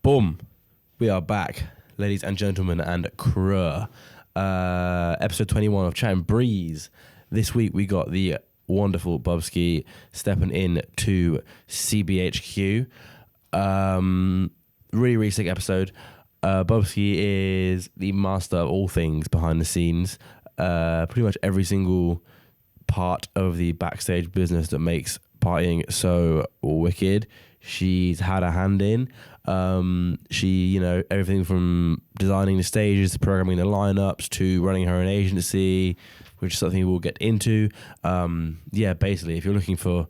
Boom. We are back, ladies and gentlemen and crew. Episode 21 of Chat and Breeze. This week we got the wonderful Bubski stepping in to CBHQ. Really sick episode. Bubski is the master of all things behind the scenes. Pretty much every single part of the backstage business that makes partying so wicked, she's had a hand in. She, everything from designing the stages to programming the lineups to running her own agency, which is something we'll get into. Basically, if you're looking for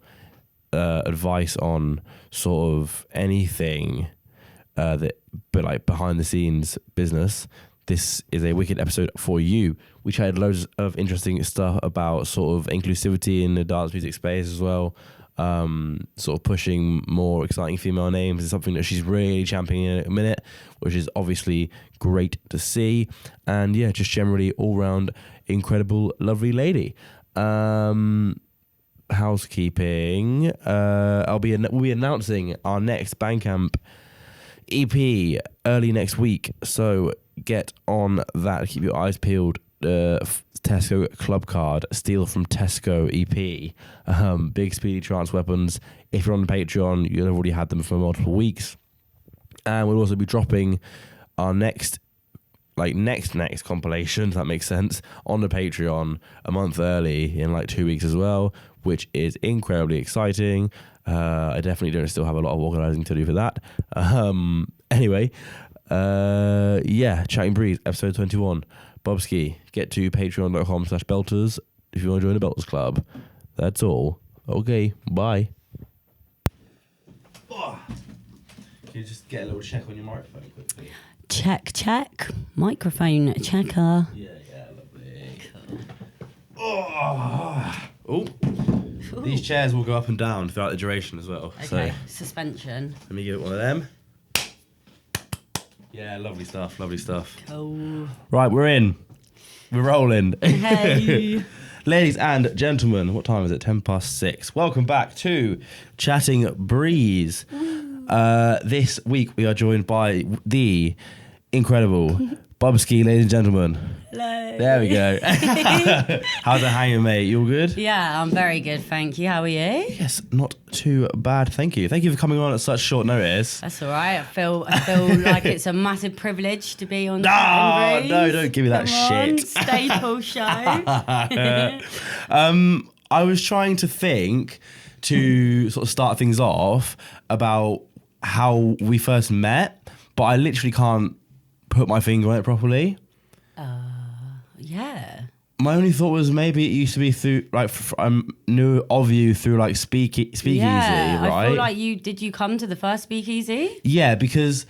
advice on sort of anything but like behind the scenes business, this is a wicked episode for you. We chatted loads of interesting stuff about sort of inclusivity in the dance music space as well. Sort of pushing more exciting female names is something that she's really championing in a minute, which is obviously great to see. And yeah, just generally all round incredible, lovely lady. Housekeeping. We'll be announcing our next Bandcamp EP early next week, so get on that. Keep your eyes peeled. Tesco club card, steal from Tesco EP, big speedy trance weapons. If you're on the Patreon, you'll have already had them for multiple weeks. And we'll also be dropping our next compilation, if that makes sense, on the Patreon a month early in like 2 weeks as well, which is incredibly exciting. I definitely don't still have a lot of organising to do for that. Chatting Breeze, episode 21. Bubski, get to patreon.com/belters if you want to join the Belters Club. That's all. Okay, bye. Can you just get a little check on your microphone quickly? Check. Microphone checker. Yeah, lovely. Cool. These chairs will go up and down throughout the duration as well. Okay, so suspension. let me give it one of them. Yeah, lovely stuff. Cool. Right, we're in. We're rolling. Hey. Ladies and gentlemen, what time is it? 6:10. Welcome back to Chatting Breeze. This week we are joined by the incredible Bubski, ladies and gentlemen. Hello. There we go. How's it hanging, mate? You all good? Yeah, I'm very good, thank you. How are you? Yes, not too bad, thank you. Thank you for coming on at such short notice. That's all right. I feel like it's a massive privilege to be on the No, don't give me that shit. Staple show. I was trying to think to sort of start things off about how we first met, but I literally can't put my finger on it properly. Yeah. My only thought was maybe it used to be through like I knew of you through like speakeasy, yeah, right? I feel like did you come to the first speakeasy? Yeah, because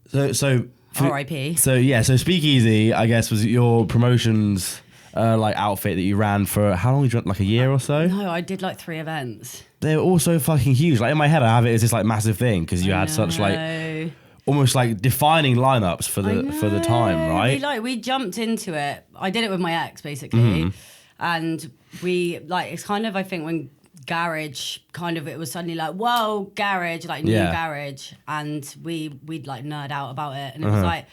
so R.I.P. So speakeasy, I guess, was your promotions like outfit that you ran for how long? Like a year or so? No, I did like 3 events. They were all so fucking huge. Like in my head, I have it as this like massive thing because you had such like almost like defining lineups for the time, right? We jumped into it. I did it with my ex basically, and we it's kind of, I think, when garage it was suddenly like, whoa, garage, like new garage, and we'd like nerd out about it, and it was like,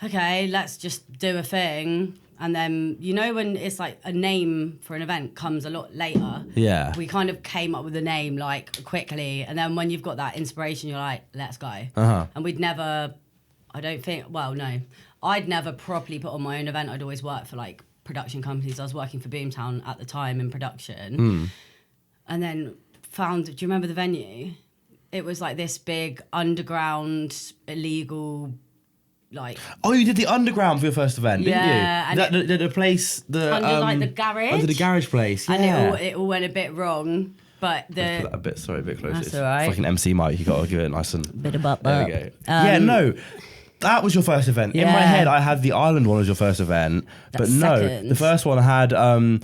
okay, let's just do a thing. And then, when it's like a name for an event comes a lot later. Yeah. We kind of came up with a name like quickly. And then when you've got that inspiration, you're like, let's go. And we'd never, I'd never properly put on my own event. I'd always worked for like production companies. I was working for Boomtown at the time in production. And then do you remember the venue? It was like this big underground illegal Oh, you did the underground for your first event, didn't you? Yeah, and the place, under the garage. Under the garage place, yeah. And it all went a bit wrong, but a bit closer. That's all right. It's like an MC mic. You got to give it nice and bit of up. There we go. That was your first event. In my head, I had the Island one as your first event, but no, the first one had Long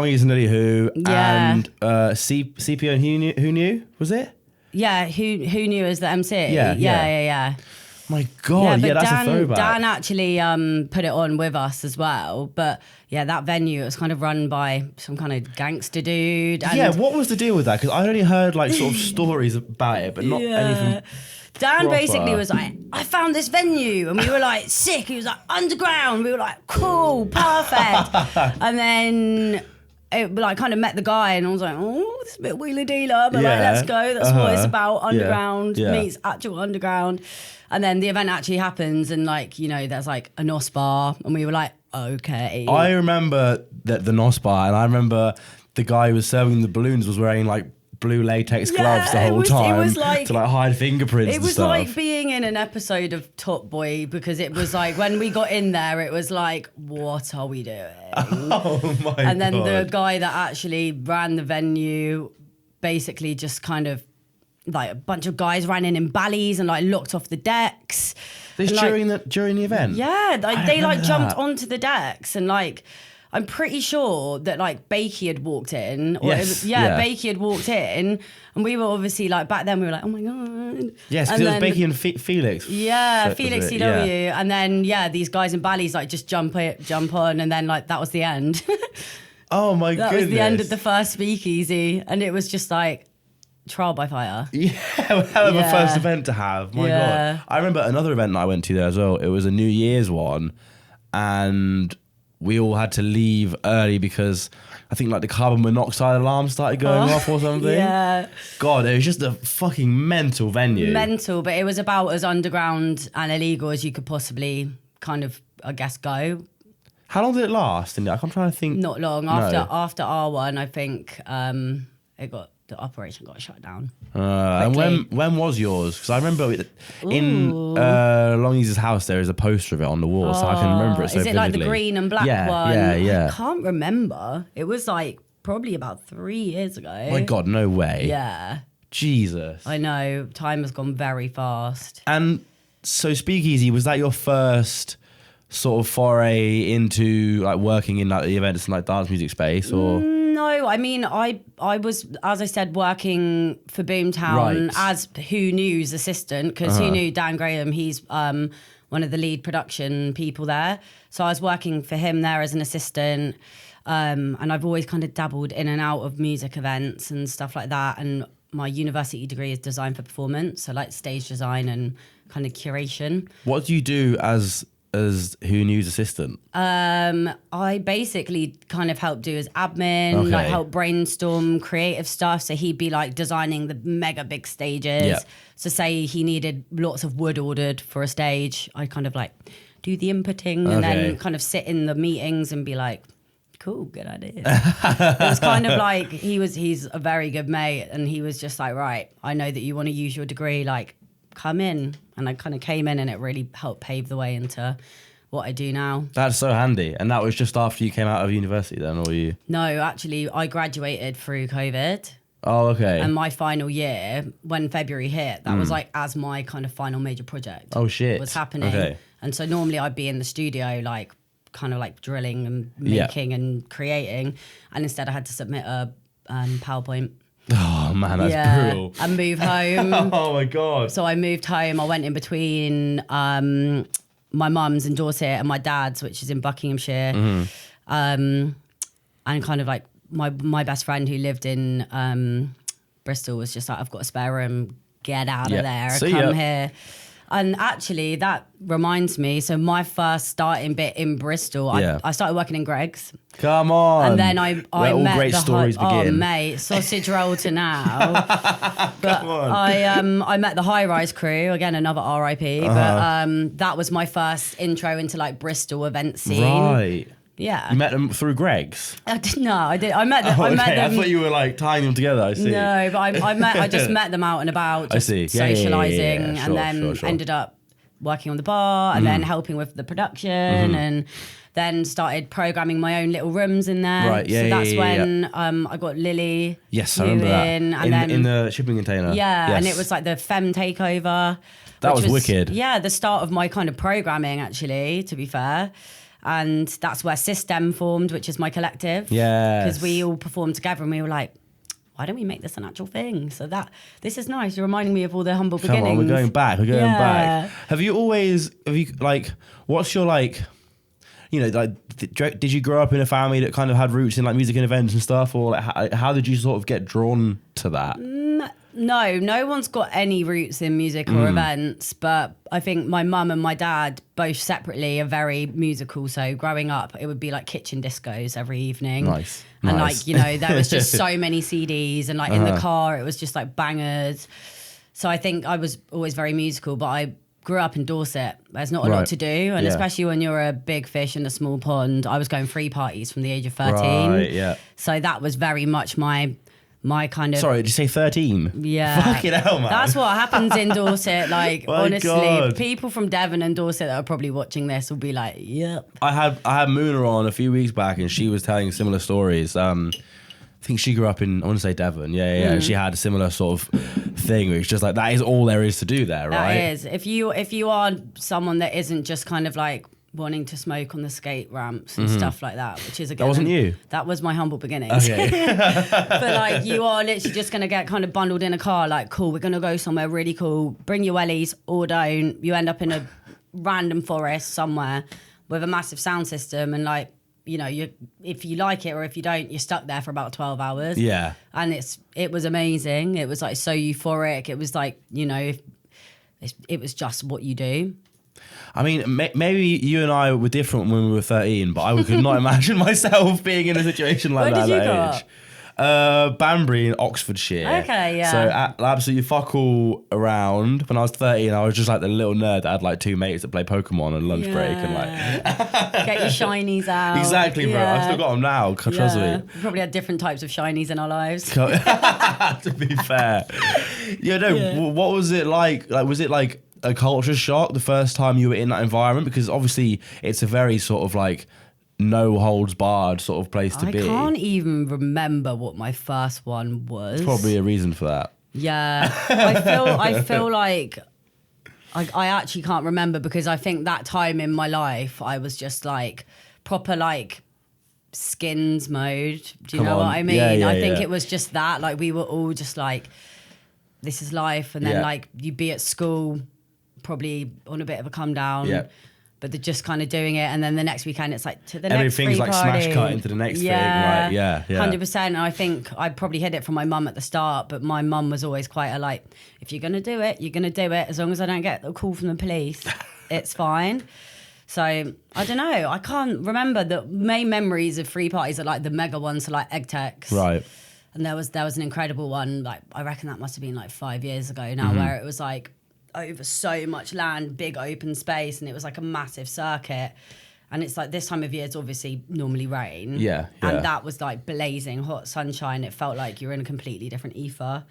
Ears and Lily Who and CPO and Who Knew, was it? Yeah, who knew as the MC? Yeah. My God, but that's a throwback. Dan actually put it on with us as well. But yeah, that venue, it was kind of run by some kind of gangster dude. And what was the deal with that? Because I only heard like sort of stories about it, but not anything Dan basically was like, I found this venue. And we were like, sick. He was like, underground. We were like, cool, perfect. And then it like kind of met the guy and I was like, oh, this is a bit wheeler dealer. But like, let's go. That's what it's about. Underground meets actual underground. And then the event actually happens and like, you know, there's like a NOS bar and we were like, okay. I remember the NOS bar and I remember the guy who was serving the balloons was wearing like blue latex gloves the whole time it was like, to like hide fingerprints and stuff. It was like being in an episode of Top Boy because it was like when we got in there it was like, what are we doing? Oh my God. And then the guy that actually ran the venue basically just kind of like a bunch of guys ran in ballies and like locked off the decks. This during the event? Yeah, like they like jumped onto the decks and like I'm pretty sure that like Bakey had walked in. Or Bakey had walked in and we were obviously like back then we were like, oh my God. Yes, because it was Bakey and Felix. Yeah, Felix CW. Yeah. And then these guys in ballies like just jump on and then like that was the end. Oh my goodness. That was the end of the first speakeasy and it was just like trial by fire. Yeah, hell of a first event to have. My God. I remember another event that I went to there as well. It was a New Year's one and we all had to leave early because I think like the carbon monoxide alarm started going off or something. Yeah. God, it was just a fucking mental venue. Mental, but it was about as underground and illegal as you could possibly kind of, I guess, go. How long did it last? I'm trying to think. Not long. After R1, I think the operation got shut down. And when was yours? Because I remember in Longy's house there is a poster of it on the wall, so I can remember it so vividly. Is it like the green and black one? Yeah. I can't remember. It was like probably about 3 years ago. Oh my God, no way. Yeah. Jesus. I know. Time has gone very fast. And so Speakeasy, was that your first sort of foray into like working in like the events and like dance music space or? No, I mean, I was, as I said, working for Boomtown as Who Knew's assistant because Who Knew, Dan Graham, he's one of the lead production people there. So I was working for him there as an assistant and I've always kind of dabbled in and out of music events and stuff like that. And my university degree is design for performance, so like stage design and kind of curation. What do you do as Who Knew's assistant? I basically kind of help do his admin, like help brainstorm creative stuff. So he'd be like designing the mega big stages. Yep. So say he needed lots of wood ordered for a stage, I kind of like do the inputting and then kind of sit in the meetings and be like, cool, good idea. It was kind of like he's a very good mate and he was just like, right, I know that you want to use your degree, like come in. And I kind of came in and it really helped pave the way into what I do now. That's so handy. And that was just after you came out of university then, or you? No, actually, I graduated through COVID. Oh, okay. And my final year, when February hit, that was like as my kind of final major project. Oh, shit. Was happening. Okay. And so normally I'd be in the studio, like kind of like drilling and making and creating. And instead I had to submit a PowerPoint. Oh man, that's brutal. And move home. Oh my God. So I moved home. I went in between my mum's in Dorset and my dad's, which is in Buckinghamshire. And kind of like my best friend who lived in Bristol was just like, I've got a spare room, get out of there, come here. And actually, that reminds me, so my first starting bit in Bristol, I started working in Greg's. Come on. And then I all met great stories begin. Oh, mate, sausage roll to now. But Come on. I met the High Rise crew, again, another RIP. But that was my first intro into like Bristol event scene. Right. Yeah. You met them through Greg's? I met them. I met them. I thought you were like tying them together. I see. No, but I just met them out and about, just socialising, and then ended up working on the bar and then helping with the production and then started programming my own little rooms in there. Right, yeah, so that's when yeah. I got Lily. Yes, I remember that. In the shipping container. Yeah, and it was like the femme takeover. That was wicked. Yeah, the start of my kind of programming, actually, to be fair. And that's where System formed, which is my collective. Yeah. Because we all performed together and we were like, why don't we make this an actual thing? So this is nice. You're reminding me of all the humble beginnings. Come on, we're going back. Have you like, what's your like, you know, like, did you grow up in a family that kind of had roots in like music and events and stuff? Or like, how did you sort of get drawn to that? No one's got any roots in music or events, but I think my mum and my dad both separately are very musical. So growing up, it would be like kitchen discos every evening. Nice. And Nice. like, you know, there was just so many CDs, and like in the car, it was just like bangers. So I think I was always very musical, but I grew up in Dorset. There's not a lot to do. And especially when you're a big fish in a small pond, I was going free parties from the age of 13. Right, yeah. So that was very much my kind of... Sorry, did you say 13? Yeah. Fucking hell, man. That's what happens in Dorset. Like, My honestly, God. people from Devon and Dorset that are probably watching this will be like, yep. I had Moona on a few weeks back, and she was telling similar stories. I think she grew up in, I want to say Devon. Yeah. And she had a similar sort of thing where it's just like, that is all there is to do there, right? That is. If you are someone that isn't just kind of like wanting to smoke on the skate ramps and stuff like that, which is again... That wasn't you? That was my humble beginnings. Okay. But like, you are literally just going to get kind of bundled in a car, like, cool, we're going to go somewhere really cool, bring your wellies or don't. You end up in a random forest somewhere with a massive sound system, and like, you know, if you like it or if you don't, you're stuck there for about 12 hours. Yeah. And it was amazing. It was like so euphoric. It was like, you know, it was just what you do. I mean, maybe you and I were different when we were 13, but I could not imagine myself being in a situation like Where that did you at grow that age. Banbury in Oxfordshire. Okay, yeah. So absolutely fuck all around. When I was 13, I was just like the little nerd that had like two mates that play Pokemon on lunch break and like... Get your shinies out. Exactly, bro. Yeah. I still got them now. Trust me. We probably had different types of shinies in our lives. To be fair. What was it like? Like, was it like a culture shock the first time you were in that environment? Because obviously it's a very sort of like no holds barred sort of place to be. I can't even remember what my first one was. Probably a reason for that. Yeah. I feel like I actually can't remember, because I think that time in my life I was just like proper like skins mode. Do you know what I mean? Yeah, I think it was just that, like we were all just like, this is life, and then like you'd be at school probably on a bit of a come down. Yeah. But they're just kind of doing it, and then the next weekend it's like to the Everything's next free like party. smash cut into the next thing, right? Yeah. 100%. And I think I probably hid it from my mum at the start, but my mum was always quite a like, if you're gonna do it, you're gonna do it. As long as I don't get a call from the police, it's fine. So I don't know. I can't remember. The main memories of free parties are like the mega ones, so like Egg Techs. Right. And there was an incredible one. Like I reckon that must have been like 5 years ago now, where it was like over so much land, big open space, and it was like a massive circuit. And it's like this time of year, it's obviously normally rain. Yeah. And that was like blazing hot sunshine. It felt like you were in a completely different ether.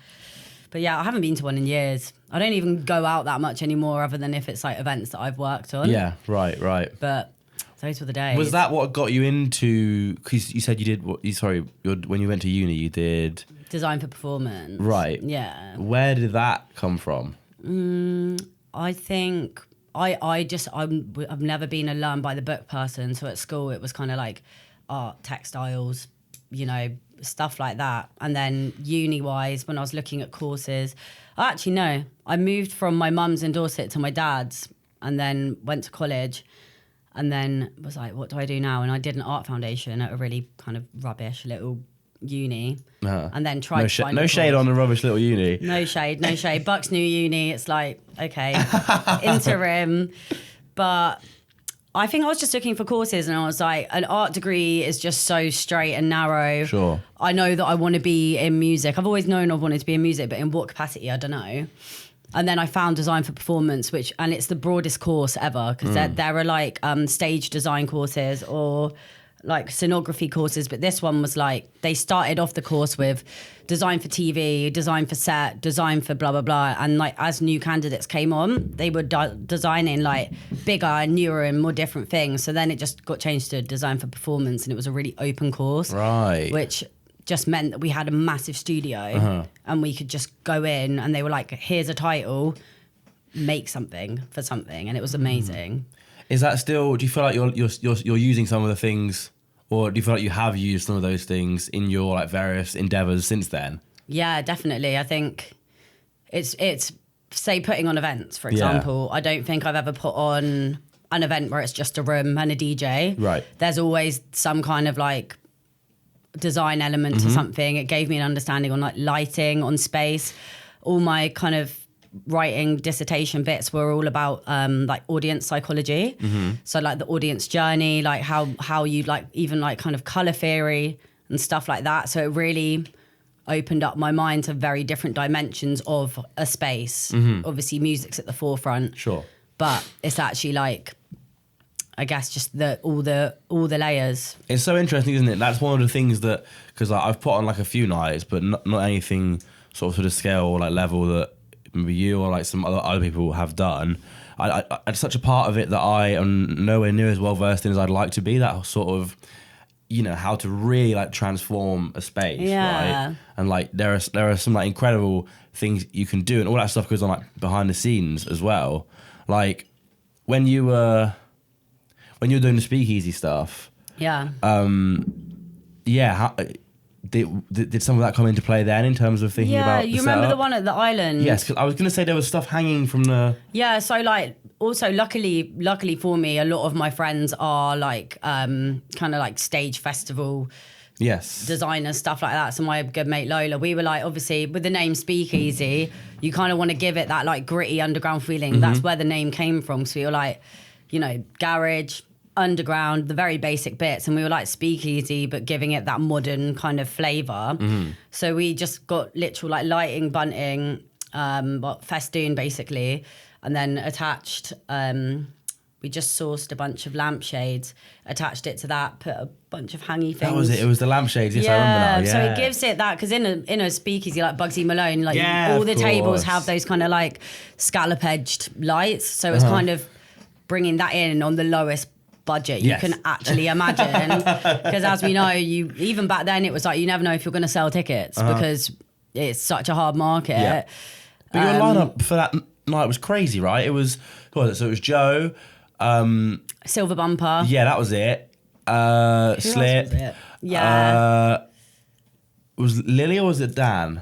But yeah, I haven't been to one in years. I don't even go out that much anymore, other than if it's like events that I've worked on. Yeah, right. But those were the days. Was that what got you into, because you said you did, when you went to uni, you did... Design for performance. Right. Yeah. Where did that come from? I think I've never been a learn by the book person. So at school it was kind of like art, textiles, you know, stuff like that. And then uni wise, when I was looking at courses, I moved from my mum's in Dorset to my dad's, and then went to college, and then was like, what do I do now? And I did an art foundation at a really kind of rubbish little uni, and then tried to find no shade on the rubbish little uni. No shade. Bucks new uni. It's like, okay, interim. But I think I was just looking for courses, and I was like, an art degree is just so straight and narrow. Sure. I know that I want to be in music. I've always known I've wanted to be in music, but in what capacity, I don't know. And then I found design for performance, and it's the broadest course ever, because there are like stage design courses or like scenography courses, but this one was like, they started off the course with design for TV, design for set, design for blah, blah, blah. And like, as new candidates came on, they were designing like bigger and newer and more different things. So then it just got changed to design for performance, and it was a really open course. Right. Which just meant that we had a massive studio and we could just go in, and they were like, here's a title, make something for something. And it was amazing. Is that still, do you feel like you're using some of the things, or do you feel like you have used some of those things in your like various endeavors since then? Yeah, definitely. I think it's say putting on events, for example. I don't think I've ever put on an event where it's just a room and a DJ. Right. There's always some kind of like design element to something. It gave me an understanding on like lighting, on space, all my kind of writing dissertation bits were all about like audience psychology. So like the audience journey, like how you like even like kind of color theory and stuff like that. So it really opened up my mind to very different dimensions of a space. Obviously music's at the forefront. Sure. But it's actually like, I guess just all the layers. It's so interesting, isn't it? That's one of the things that, because like, I've put on like a few nights, but not anything sort of to the scale or like level that maybe you or like some other people have done. It's such a part of it that I am nowhere near as well versed in as I'd like to be. That sort of, you know, how to really like transform a space, right? And like there are some like incredible things you can do, and all that stuff goes on like behind the scenes as well. Like when you were doing the speakeasy stuff, Yeah. How did some of that come into play then in terms of thinking about the you remember setup? the one at the island? Yes, because I was going to say there was stuff hanging from the... Yeah, so like also luckily for me, a lot of my friends are like kind of like stage festival designers, stuff like that. So my good mate Lola, we were like, obviously with the name Speakeasy, you kind of want to give it that like gritty underground feeling. That's where the name came from. So we were like, you know, garage, underground, the very basic bits, and we were like Speakeasy but giving it that modern kind of flavor. So we just got literal like lighting, bunting, festoon basically, and then attached we just sourced a bunch of lampshades, attached it to that, put a bunch of hangy things. That was it. It was the lampshades. Yes, I remember now. Yeah. So it gives it that, because in a speakeasy like Bugsy Malone, like all the of tables course. have those kind of like scallop edged lights. So it's kind of bringing that in on the lowest budget you can actually imagine. Because as we know, even back then it was like you never know if you're going to sell tickets because it's such a hard market. Yeah. But your lineup for that night was crazy, right? It was, what was it? So it was Joe. Silver Bumper. Yeah, that was it. Who else Slip. was it? Yeah. Was Lily or was it Dan?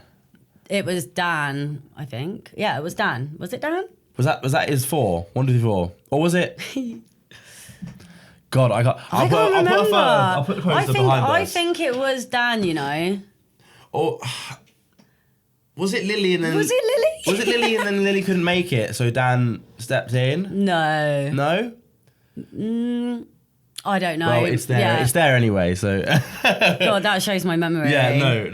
It was Dan, I think. Yeah, it was Dan. Was it Dan? Was that his 4? 1, 2, 3, 4? Or was it? God, I can't remember. I'll put the poster behind us. I think it was Dan, you know. Or was it Lily and then... Was it Lily? Was it Lily and then Lily couldn't make it, so Dan stepped in? No. No? I don't know. Well, it's there. Yeah. It's there anyway, so... God, that shows my memory. Yeah, no.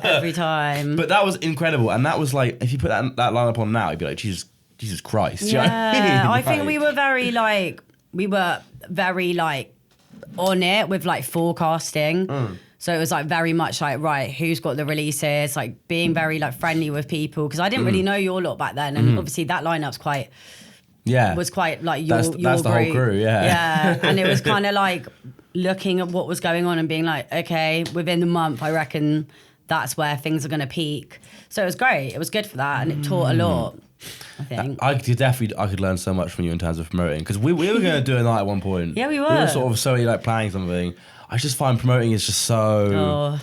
Every time. But that was incredible, and that was like, if you put that lineup on now, you'd be like, Jesus Christ. Do you know what I mean? I think we were very on it with like forecasting. So it was like very much like, right, who's got the releases, like being very like friendly with people, because I didn't really know your lot back then, and obviously that lineup's quite like your that's the whole crew. Yeah. And it was kind of like looking at what was going on and being like, okay, within the month I reckon that's where things are going to peak. So it was great, it was good for that, and it taught a lot, I think. I could learn so much from you in terms of promoting, because we were going to do a night at one point. Yeah, we were. We were sort of solely like planning something. I just find promoting is just so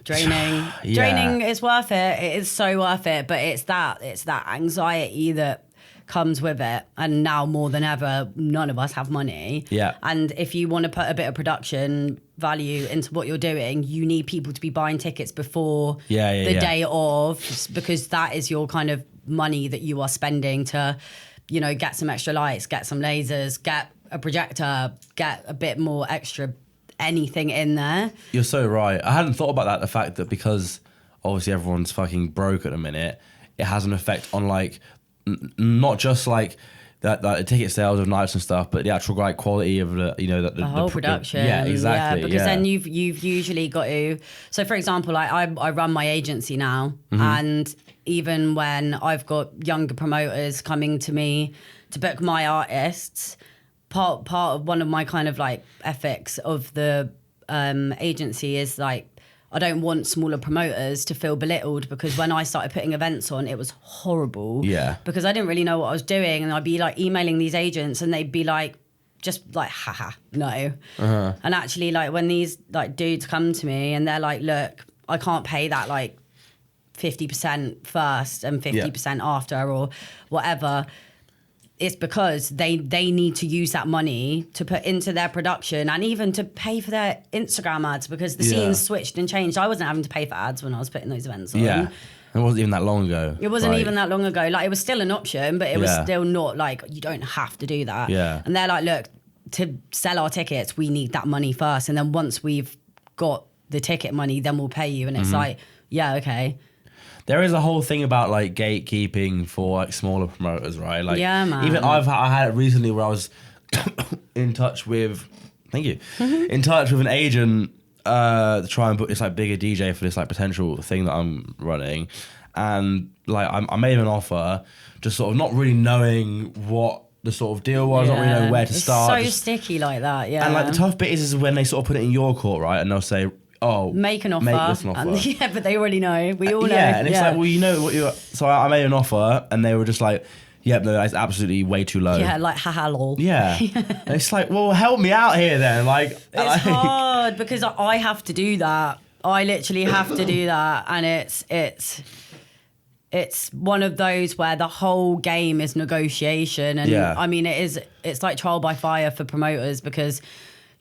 draining. Draining is worth it. It is so worth it. But it's that anxiety that comes with it. And now more than ever, none of us have money. Yeah. And if you want to put a bit of production value into what you're doing, you need people to be buying tickets before the day of, because that is your kind of money that you are spending to, you know, get some extra lights, get some lasers, get a projector, get a bit more extra anything in there. You're so right. I hadn't thought about that, the fact that because obviously everyone's fucking broke at the minute, it has an effect on like not just like that the ticket sales of nights and stuff, but the actual like quality of the, you know, the whole production. Yeah, exactly. Yeah, because then you've usually got to. So for example, like I run my agency now, and even when I've got younger promoters coming to me to book my artists, part of one of my kind of like ethics of the agency is like, I don't want smaller promoters to feel belittled, because when I started putting events on, it was horrible. Yeah. Because I didn't really know what I was doing, and I'd be like emailing these agents and they'd be like, just like, haha, no. And actually, like when these like dudes come to me and they're like, look, I can't pay that like 50% first and 50% after or whatever, it's because they need to use that money to put into their production and even to pay for their Instagram ads, because the scenes switched and changed. I wasn't having to pay for ads when I was putting those events on. It wasn't even that long ago. It wasn't even that long ago. Like, it was still an option, but it was still not like, you don't have to do that. Yeah. And they're like, look, to sell our tickets, we need that money first. And then once we've got the ticket money, then we'll pay you. And it's like, yeah, okay. There is a whole thing about like gatekeeping for like smaller promoters, right? Like, yeah, man. Even I had it recently where I was in touch with, in touch with an agent to try and book this like bigger DJ for this like potential thing that I'm running, and like I made him an offer, just sort of not really knowing what the sort of deal was, not really knowing where to start. So sticky like that, yeah. And like the tough bit is when they sort of put it in your court, right? And they'll say, "Oh, make an offer." Make this an offer. And, yeah, but they already know. We all know. Yeah, and it's like, well, you know what you. So I made an offer, and they were just like, "Yep, no, that's absolutely way too low." Yeah, like haha lol. Yeah, and it's like, well, help me out here then. Like, it's hard because I have to do that. I literally have to do that, and it's one of those where the whole game is negotiation, and I mean it's like trial by fire for promoters, because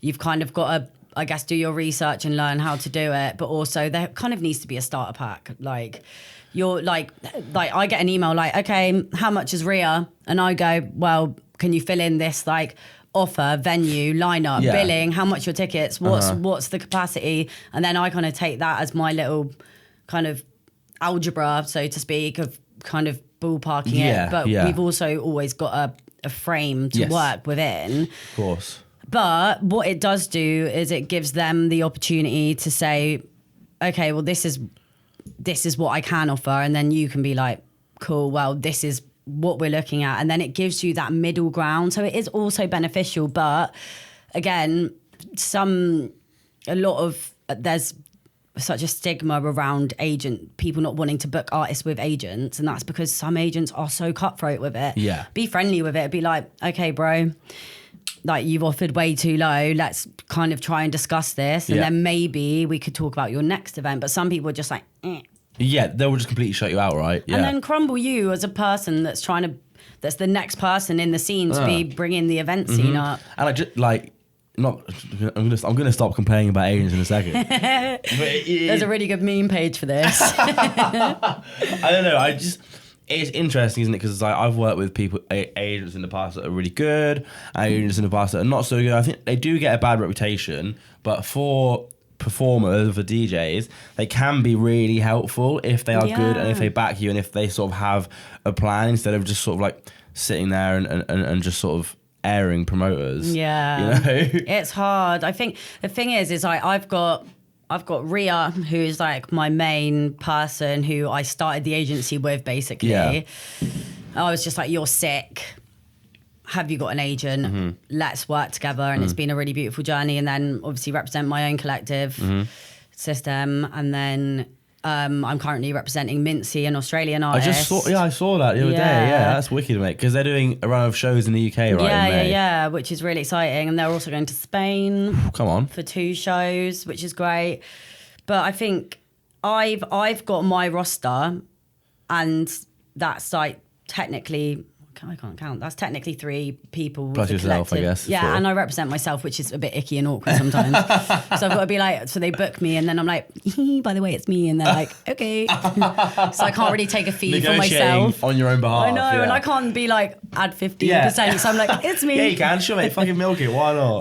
you've kind of got to, I guess, do your research and learn how to do it, but also there kind of needs to be a starter pack. Like, you're like I get an email like, okay, how much is Rhea? And I go, well, can you fill in this like offer, venue, lineup, billing, how much your tickets, what's the capacity? And then I kind of take that as my little kind of algebra, so to speak, of kind of ballparking it. But we've also always got a frame to work within. Of course. But what it does do is it gives them the opportunity to say, okay, well, this is what I can offer. And then you can be like, cool, well, this is what we're looking at. And then it gives you that middle ground. So it is also beneficial. But again, there's such a stigma around people not wanting to book artists with agents. And that's because some agents are so cutthroat with it. Yeah. Be friendly with it. Be like, okay, bro, like, you've offered way too low. Let's kind of try and discuss this. And then maybe we could talk about your next event. But some people are just like, eh. Yeah, they will just completely shut you out, right? Yeah. And then crumble you as a person that's that's the next person in the scene to be bringing the event scene up. And I'm gonna stop complaining about agents in a second. There's a really good meme page for this. I don't know. It's interesting, isn't it? Because like, I've worked with agents in the past that are really good, and agents in the past that are not so good. I think they do get a bad reputation, but for performers, for DJs, they can be really helpful if they are good and if they back you and if they sort of have a plan instead of just sort of like sitting there and just sort of airing promoters. Yeah, you know, it's hard. I think the thing is like I've got Rhea, who's like my main person who I started the agency with, basically. Yeah. I was just like, you're sick. Have you got an agent? Let's work together. And it's been a really beautiful journey. And then obviously represent my own collective system. And then I'm currently representing Mincy, an Australian artist. I saw that the other day. Yeah, that's wicked, mate. Because they're doing a run of shows in the UK, right? Yeah, which is really exciting. And they're also going to Spain. Come on. For 2 shows, which is great. But I think I've got my roster, and that's like technically, I can't count. That's technically 3 people. Plus yourself, I guess. Yeah, 4. and I represent myself, which is a bit icky and awkward sometimes. So I've got to be like, so they book me, and then I'm like, by the way, it's me, and they're like, okay. So I can't really take a fee for myself on your own behalf. I know, and I can't be like add 15%. So I'm like, it's me. Yeah, you can. Sure, mate. Fucking milk it. Why not?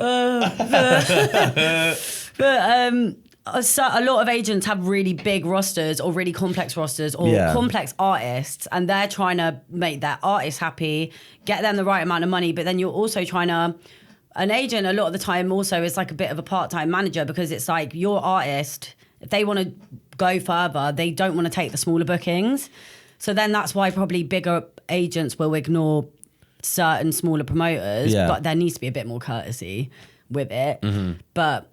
But a lot of agents have really big rosters or really complex rosters or complex artists, and they're trying to make their artists happy, get them the right amount of money, but then you're also trying to... An agent, a lot of the time, also is like a bit of a part-time manager, because it's like your artist, if they want to go further, they don't want to take the smaller bookings. So then that's why probably bigger agents will ignore certain smaller promoters, but there needs to be a bit more courtesy with it. But...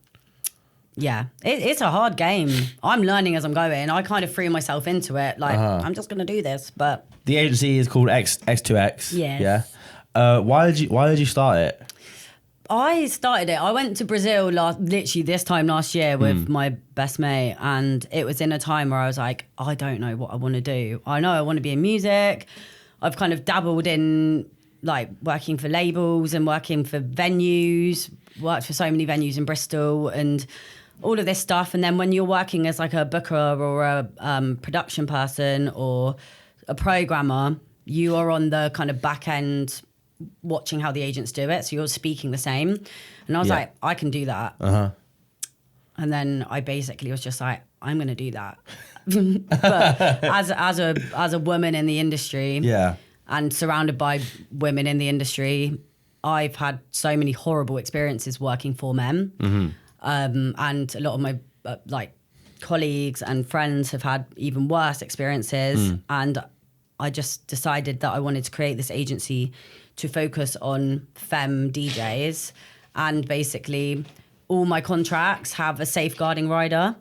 yeah, it's a hard game. I'm learning as I'm going. I kind of threw myself into it. Like, I'm just going to do this, but... The agency is called X2X. Yes. Yeah. Why did you start it? I started it. I went to Brazil literally this time last year with my best mate, and it was in a time where I was like, I don't know what I want to do. I know I want to be in music. I've kind of dabbled in like working for labels and working for venues, worked for so many venues in Bristol, and all of this stuff. And then when you're working as like a booker or a production person or a programmer, you are on the kind of back end watching how the agents do it. So you're speaking the same. And I was like, I can do that. And then I basically was just like, I'm going to do that. But as a woman in the industry and surrounded by women in the industry, I've had so many horrible experiences working for men. And a lot of my like colleagues and friends have had even worse experiences. And I just decided that I wanted to create this agency to focus on femme DJs. And basically all my contracts have a safeguarding rider.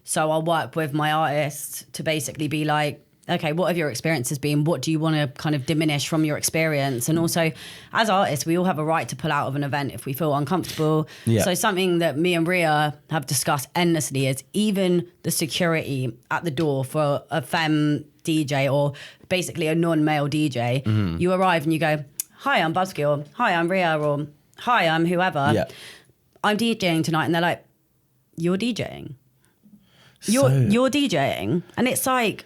So I'll work with my artists to basically be like, okay, what have your experiences been? What do you want to kind of diminish from your experience? And also, as artists, we all have a right to pull out of an event if we feel uncomfortable. So something that me and Ria have discussed endlessly is even the security at the door for a femme DJ or basically a non-male DJ. You arrive and you go, hi, I'm Bubski, or hi, I'm Ria, or hi, I'm whoever. I'm DJing tonight. And they're like, you're DJing? You're DJing? And it's like,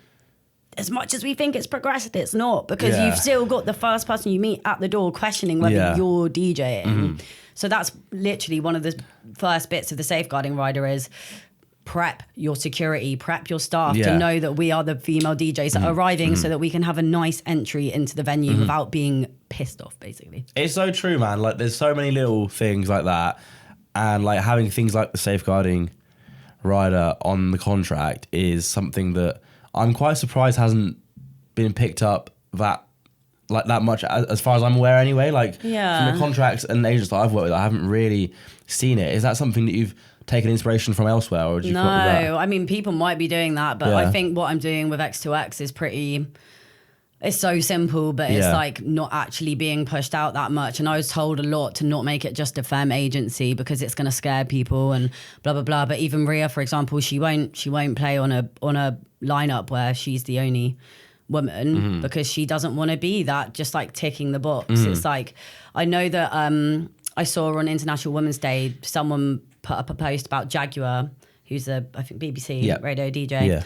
as much as we think it's progressed, it's not, because you've still got the first person you meet at the door questioning whether you're DJing. So that's literally one of the first bits of the safeguarding rider is prep your security, prep your staff to know that we are the female DJs that are arriving so that we can have a nice entry into the venue without being pissed off, basically. It's so true, man. Like there's so many little things like that. And like having things like the safeguarding rider on the contract is something that I'm quite surprised hasn't been picked up that much, as far as I'm aware anyway. Like from the contracts and agents that I've worked with, I haven't really seen it. Is that something that you've taken inspiration from elsewhere, or did you come up with that? I mean, people might be doing that, but I think what I'm doing with X2X is it's so simple, but it's like not actually being pushed out that much. And I was told a lot to not make it just a femme agency because it's going to scare people and blah, blah, blah. But even Ria, for example, she won't play on a lineup where she's the only woman because she doesn't want to be that, just like ticking the box. It's like, I know that I saw on International Women's Day, someone put up a post about Jaguar, who's I think BBC radio DJ.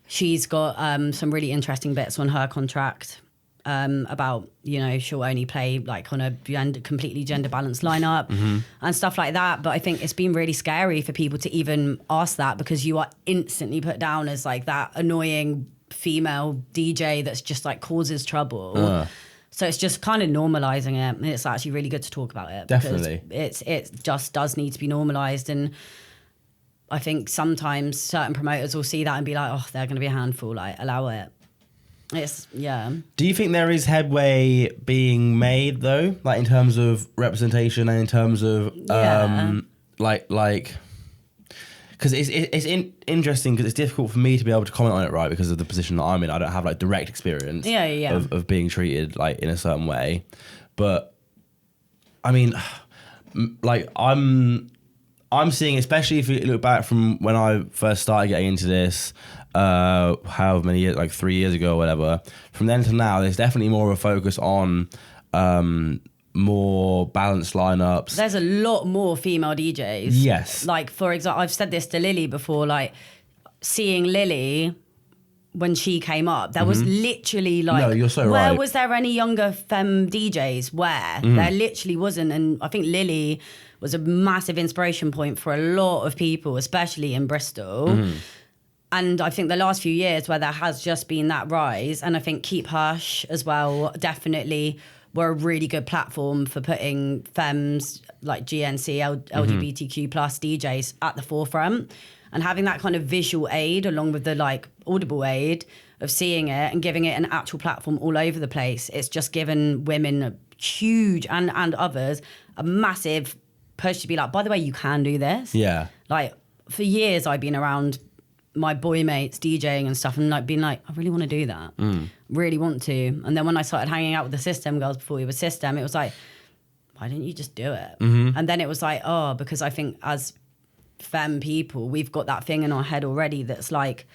She's got some really interesting bits on her contract about, you know, she'll only play like on a completely gender balanced lineup and stuff like that. But I think it's been really scary for people to even ask that, because you are instantly put down as like that annoying female DJ that's just like causes trouble. So it's just kind of normalizing it. And it's actually really good to talk about it. Definitely. Because it just does need to be normalized. And I think sometimes certain promoters will see that and be like, oh, they're going to be a handful, like, allow it. Do you think there is headway being made, though? Like, in terms of representation and in terms of, because it's interesting, because it's difficult for me to be able to comment on it, right? Because of the position that I'm in. I don't have, like, direct experience of being treated, like, in a certain way. But, I mean, like, I'm seeing, especially if you look back from when I first started getting into this, however many years, like 3 years ago or whatever, from then to now, there's definitely more of a focus on more balanced lineups. There's a lot more female DJs. Yes. Like, for example, I've said this to Lily before, like, seeing Lily when she came up, there was literally like, no, you're so where right. was there any younger femme DJs? Where? There literally wasn't. And I think Lily was a massive inspiration point for a lot of people, especially in Bristol. And I think the last few years where there has just been that rise, and I think Keep Hush as well definitely were a really good platform for putting femmes like GNC, LGBTQ plus DJs at the forefront, and having that kind of visual aid along with the like audible aid of seeing it and giving it an actual platform all over the place. It's just given women a huge, and others, a massive push to be like, by the way, you can do this. Yeah. Like, for years I've been around my boy mates DJing and stuff and like being like, I really want to do that. Really want to. And then when I started hanging out with the System girls before we were System, it was like, why didn't you just do it? And then it was like, oh, because I think as femme people, we've got that thing in our head already that's like,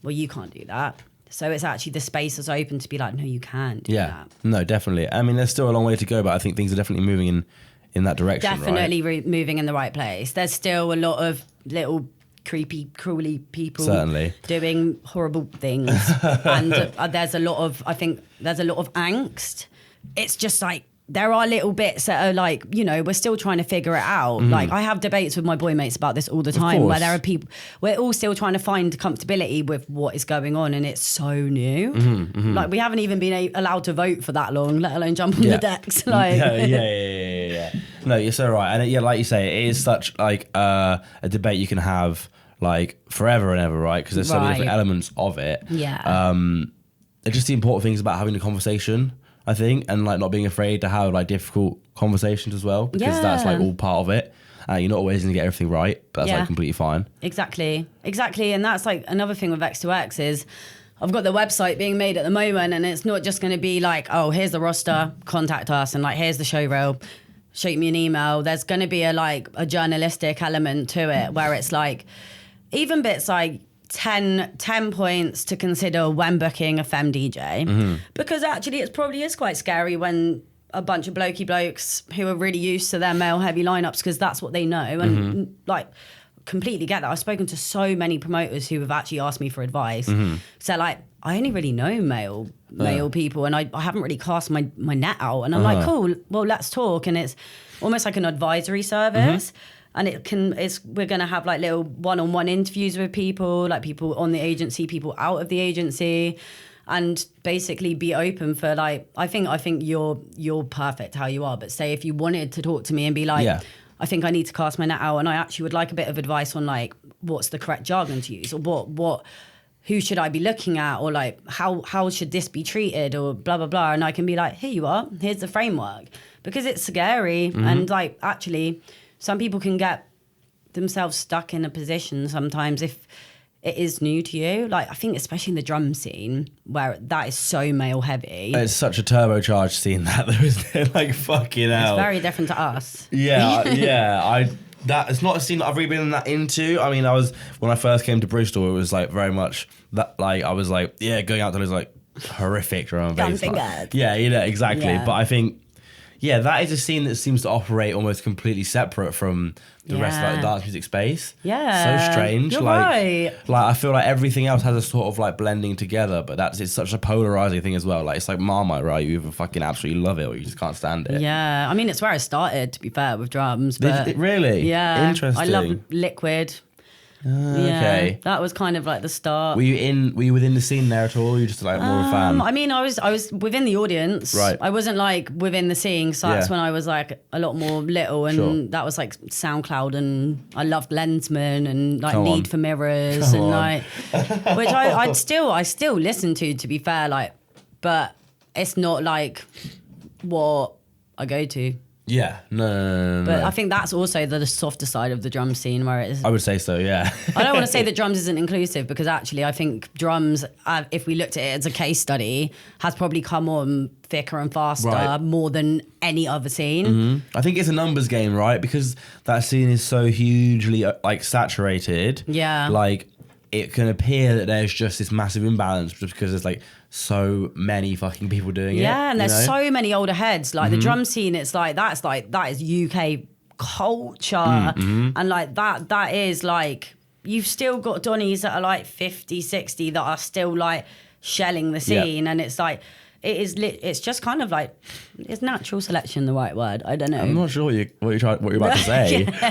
well, you can't do that. So it's actually the space is open to be like, no, you can do that. No, definitely. I mean, there's still a long way to go, but I think things are definitely moving in that direction. Definitely moving in the right place. There's still a lot of little creepy, cruelly people Certainly. doing horrible things. And there's a lot of angst. It's just like, there are little bits that are like, you know, we're still trying to figure it out. Like, I have debates with my boy mates about this all the time, where there are people, we're all still trying to find comfortability with what is going on, and it's so new. Like, we haven't even been allowed to vote for that long, let alone jump on the decks. Like, yeah. No, you're so right. And like you say, it is such like a debate you can have like forever and ever, right? Because there's so many different elements of it. Yeah. It's just the important things about having a conversation, I think, and like not being afraid to have like difficult conversations as well, because that's like all part of it. You're not always going to get everything right, but that's like completely fine. Exactly. And that's like another thing with X2X is I've got the website being made at the moment, and it's not just going to be like, oh, here's the roster, contact us, and like, here's the show reel, shoot me an email. There's going to be a journalistic element to it, where it's like, even bits like 10 points to consider when booking a femme DJ, because actually it probably is quite scary when a bunch of blokey blokes who are really used to their male heavy lineups, because that's what they know, and like, completely get that. I've spoken to so many promoters who have actually asked me for advice. So like, I only really know male people, and I haven't really cast my net out, and I'm like, cool, well, let's talk. And it's almost like an advisory service. And we're going to have like little one-on-one interviews with people, like people on the agency, people out of the agency, and basically be open for like, I think you're perfect how you are. But say if you wanted to talk to me and be like, I think I need to cast my net out, and I actually would like a bit of advice on like, what's the correct jargon to use, or who should I be looking at, or like, how should this be treated, or blah, blah, blah. And I can be like, here you are, here's the framework. Because it's scary. And like, actually, some people can get themselves stuck in a position sometimes if it is new to you. Like, I think especially in the drum scene, where that is so male heavy. It's such a turbocharged scene that there is like fucking hell. It's very different to us. Yeah. That it's not a scene that I've really been that into. I mean, when I first came to Bristol, it was like very much that, like, I was like, going out there was like horrific drum and bass. Yeah, exactly. Yeah. But I think, that is a scene that seems to operate almost completely separate from the rest of like, the dance music space. Yeah. So strange. You're right. Like, I feel like everything else has a sort of like blending together, but it's such a polarizing thing as well. Like, it's like Marmite, right? You either fucking absolutely love it or you just can't stand it. Yeah. I mean, it's where I started, to be fair, with drums. But really? Yeah. Interesting. I love Liquid. Okay. That was kind of like the start. Were you within the scene there at all? Or were you just like more a fan? I mean, I was within the audience. Right. I wasn't like within the scene. So that's when I was like a lot more little, and that was like SoundCloud, and I loved Lensman and like Need for Mirrors and like, which I still listen to be fair, like, but it's not like what I go to. Yeah, no. But I think that's also the softer side of the drum scene, where it is. I would say so, yeah. I don't want to say that drums isn't inclusive, because actually I think drums, if we looked at it as a case study, has probably come on thicker and faster more than any other scene. I think it's a numbers game, right? Because that scene is so hugely like saturated. Yeah. Like, it can appear that there's just this massive imbalance just because there's like so many fucking people doing it. Yeah, and there's so many older heads. Like the drum scene, it's like that is UK culture, and like that is like, you've still got Donnies that are like 50, 60 that are still like shelling the scene, and it's like, it's just kind of like, is natural selection the right word? I don't know. I'm not sure what you're about to say. No, but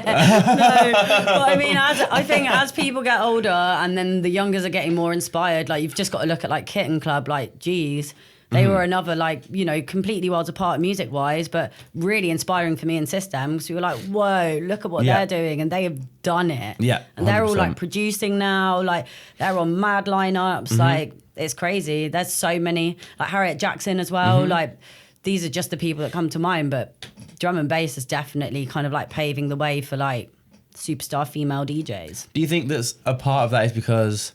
I mean, I think as people get older and then the youngers are getting more inspired, like, you've just got to look at like Kitten Club, like, geez, they were another, like, you know, completely worlds apart music wise, but really inspiring for me and System, because we were like, whoa, look at what they're doing, and they have done it. Yeah, 100%. And they're all like producing now, like they're on mad lineups, like, it's crazy. There's so many, like Harriet Jackson as well. Like, these are just the people that come to mind, but drum and bass is definitely kind of like paving the way for like superstar female DJs. Do you think that's a part of that is because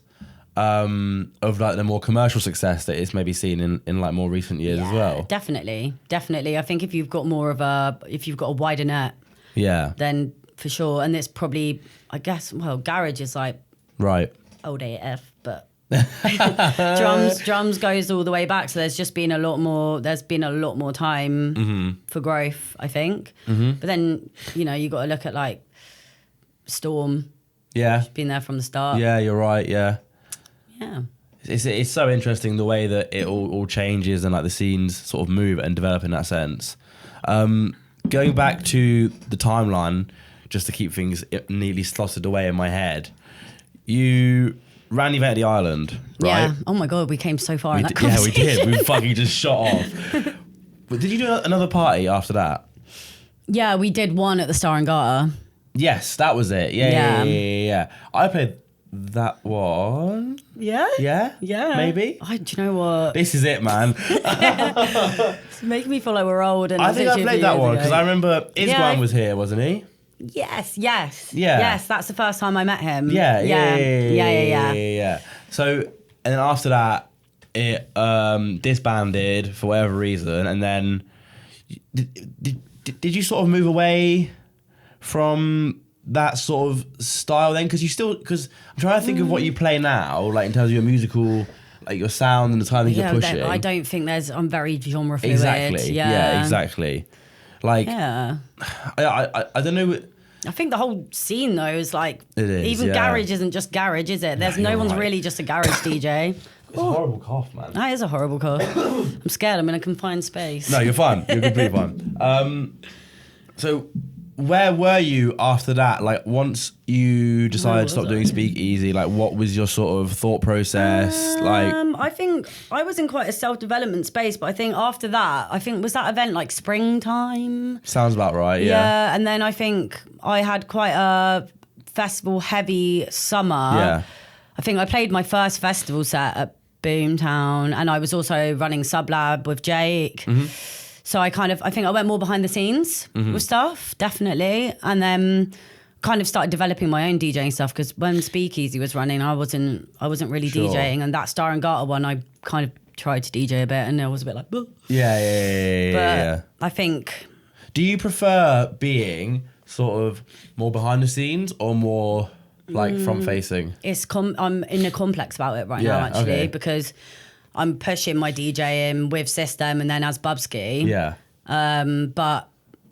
of like the more commercial success that it's maybe seen in like more recent years as well? Definitely. I think if you've got a wider net, then for sure. And it's probably, I guess, well, garage is like old AF, but drums goes all the way back, so there's been a lot more time for growth, I think. But then, you know, you got to look at like Storm, Yeah. She's been there from the start. Yeah, you're right. Yeah. Yeah. It's so interesting the way that it all changes and like the scenes sort of move and develop in that sense. Going back to the timeline, just to keep things neatly slotted away in my head, you ran the event at the island, right? Yeah. Oh my God, we came so far in that Yeah, we conversation. did. We fucking just shot off. But did you do another party after that? Yeah, we did one at the Star and Garter. Yes, that was it. Yeah. I played that one. Yeah? Yeah? Yeah. Maybe? Do you know what? This is it, man. It's making me feel like we're old. And I think I played that one because I remember Isguan was here, wasn't he? Yes. Yeah. Yes, that's the first time I met him. Yeah. So, and then after that, it disbanded for whatever reason, and then did you sort of move away from that sort of style then? Because I'm trying to think of what you play now, like in terms of your musical, like your sound and the time that you're pushing. I don't think I'm very genre fluid. Exactly. Yeah, exactly. Like, yeah. I don't know. I think the whole scene though is like, It is, even yeah. garage isn't just garage, is it? There's no one's really just a garage DJ. It's a horrible cough, man. That is a horrible cough. I'm scared. I'm in a confined space. No, you're fine. You're completely fine. So, where were you after that? Like, once you decided to stop doing Speakeasy, like, what was your sort of thought process? I think I was in quite a self-development space, but I think after that, was that event like springtime? Sounds about right, yeah. Yeah, and then I think I had quite a festival-heavy summer. Yeah. I think I played my first festival set at Boomtown, and I was also running Sublab with Jake. Mm-hmm. So I think I went more behind the scenes with stuff, definitely. And then kind of started developing my own DJing stuff, because when Speakeasy was running, I wasn't really DJing. And that Star and Garter one, I kind of tried to DJ a bit, and I was a bit like, "Ugh." Yeah. I think... Do you prefer being sort of more behind the scenes or more like front facing? I'm in a complex about it right now, actually, because I'm pushing my DJing with System and then as Bubski. Yeah. But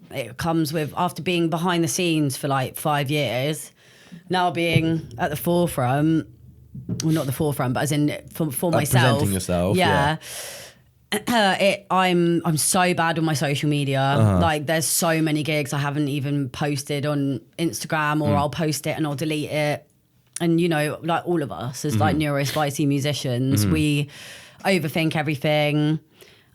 it comes with, after being behind the scenes for like 5 years, now being at the forefront, well, not the forefront, but as in for myself. Presenting yourself. Yeah. I'm so bad with my social media. Like, there's so many gigs I haven't even posted on Instagram, or I'll post it and I'll delete it. And, you know, like all of us as like neurospicy musicians, we overthink everything.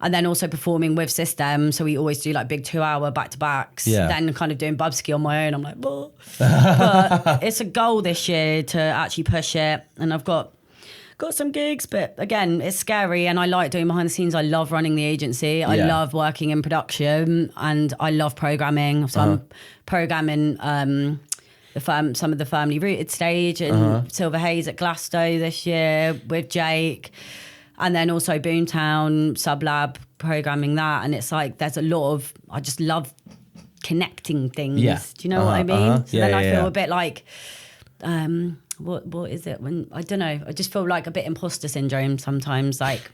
And then also performing with System, so we always do like big 2-hour back-to-backs. Yeah. Then kind of doing Bubski on my own. I'm like, whoa. But it's a goal this year to actually push it. And I've got some gigs, but again, it's scary, and I like doing behind the scenes. I love running the agency. I love working in production, and I love programming. So I'm programming some of the Firmly Rooted stage and Silver Haze at Glasgow this year with Jake. And then also Boomtown, Sublab, programming that. And it's like, there's a lot of, I just love connecting things. Yeah. Do you know what I mean? So then I feel yeah. a bit like, what is it? I don't know. I just feel like a bit imposter syndrome sometimes. Like,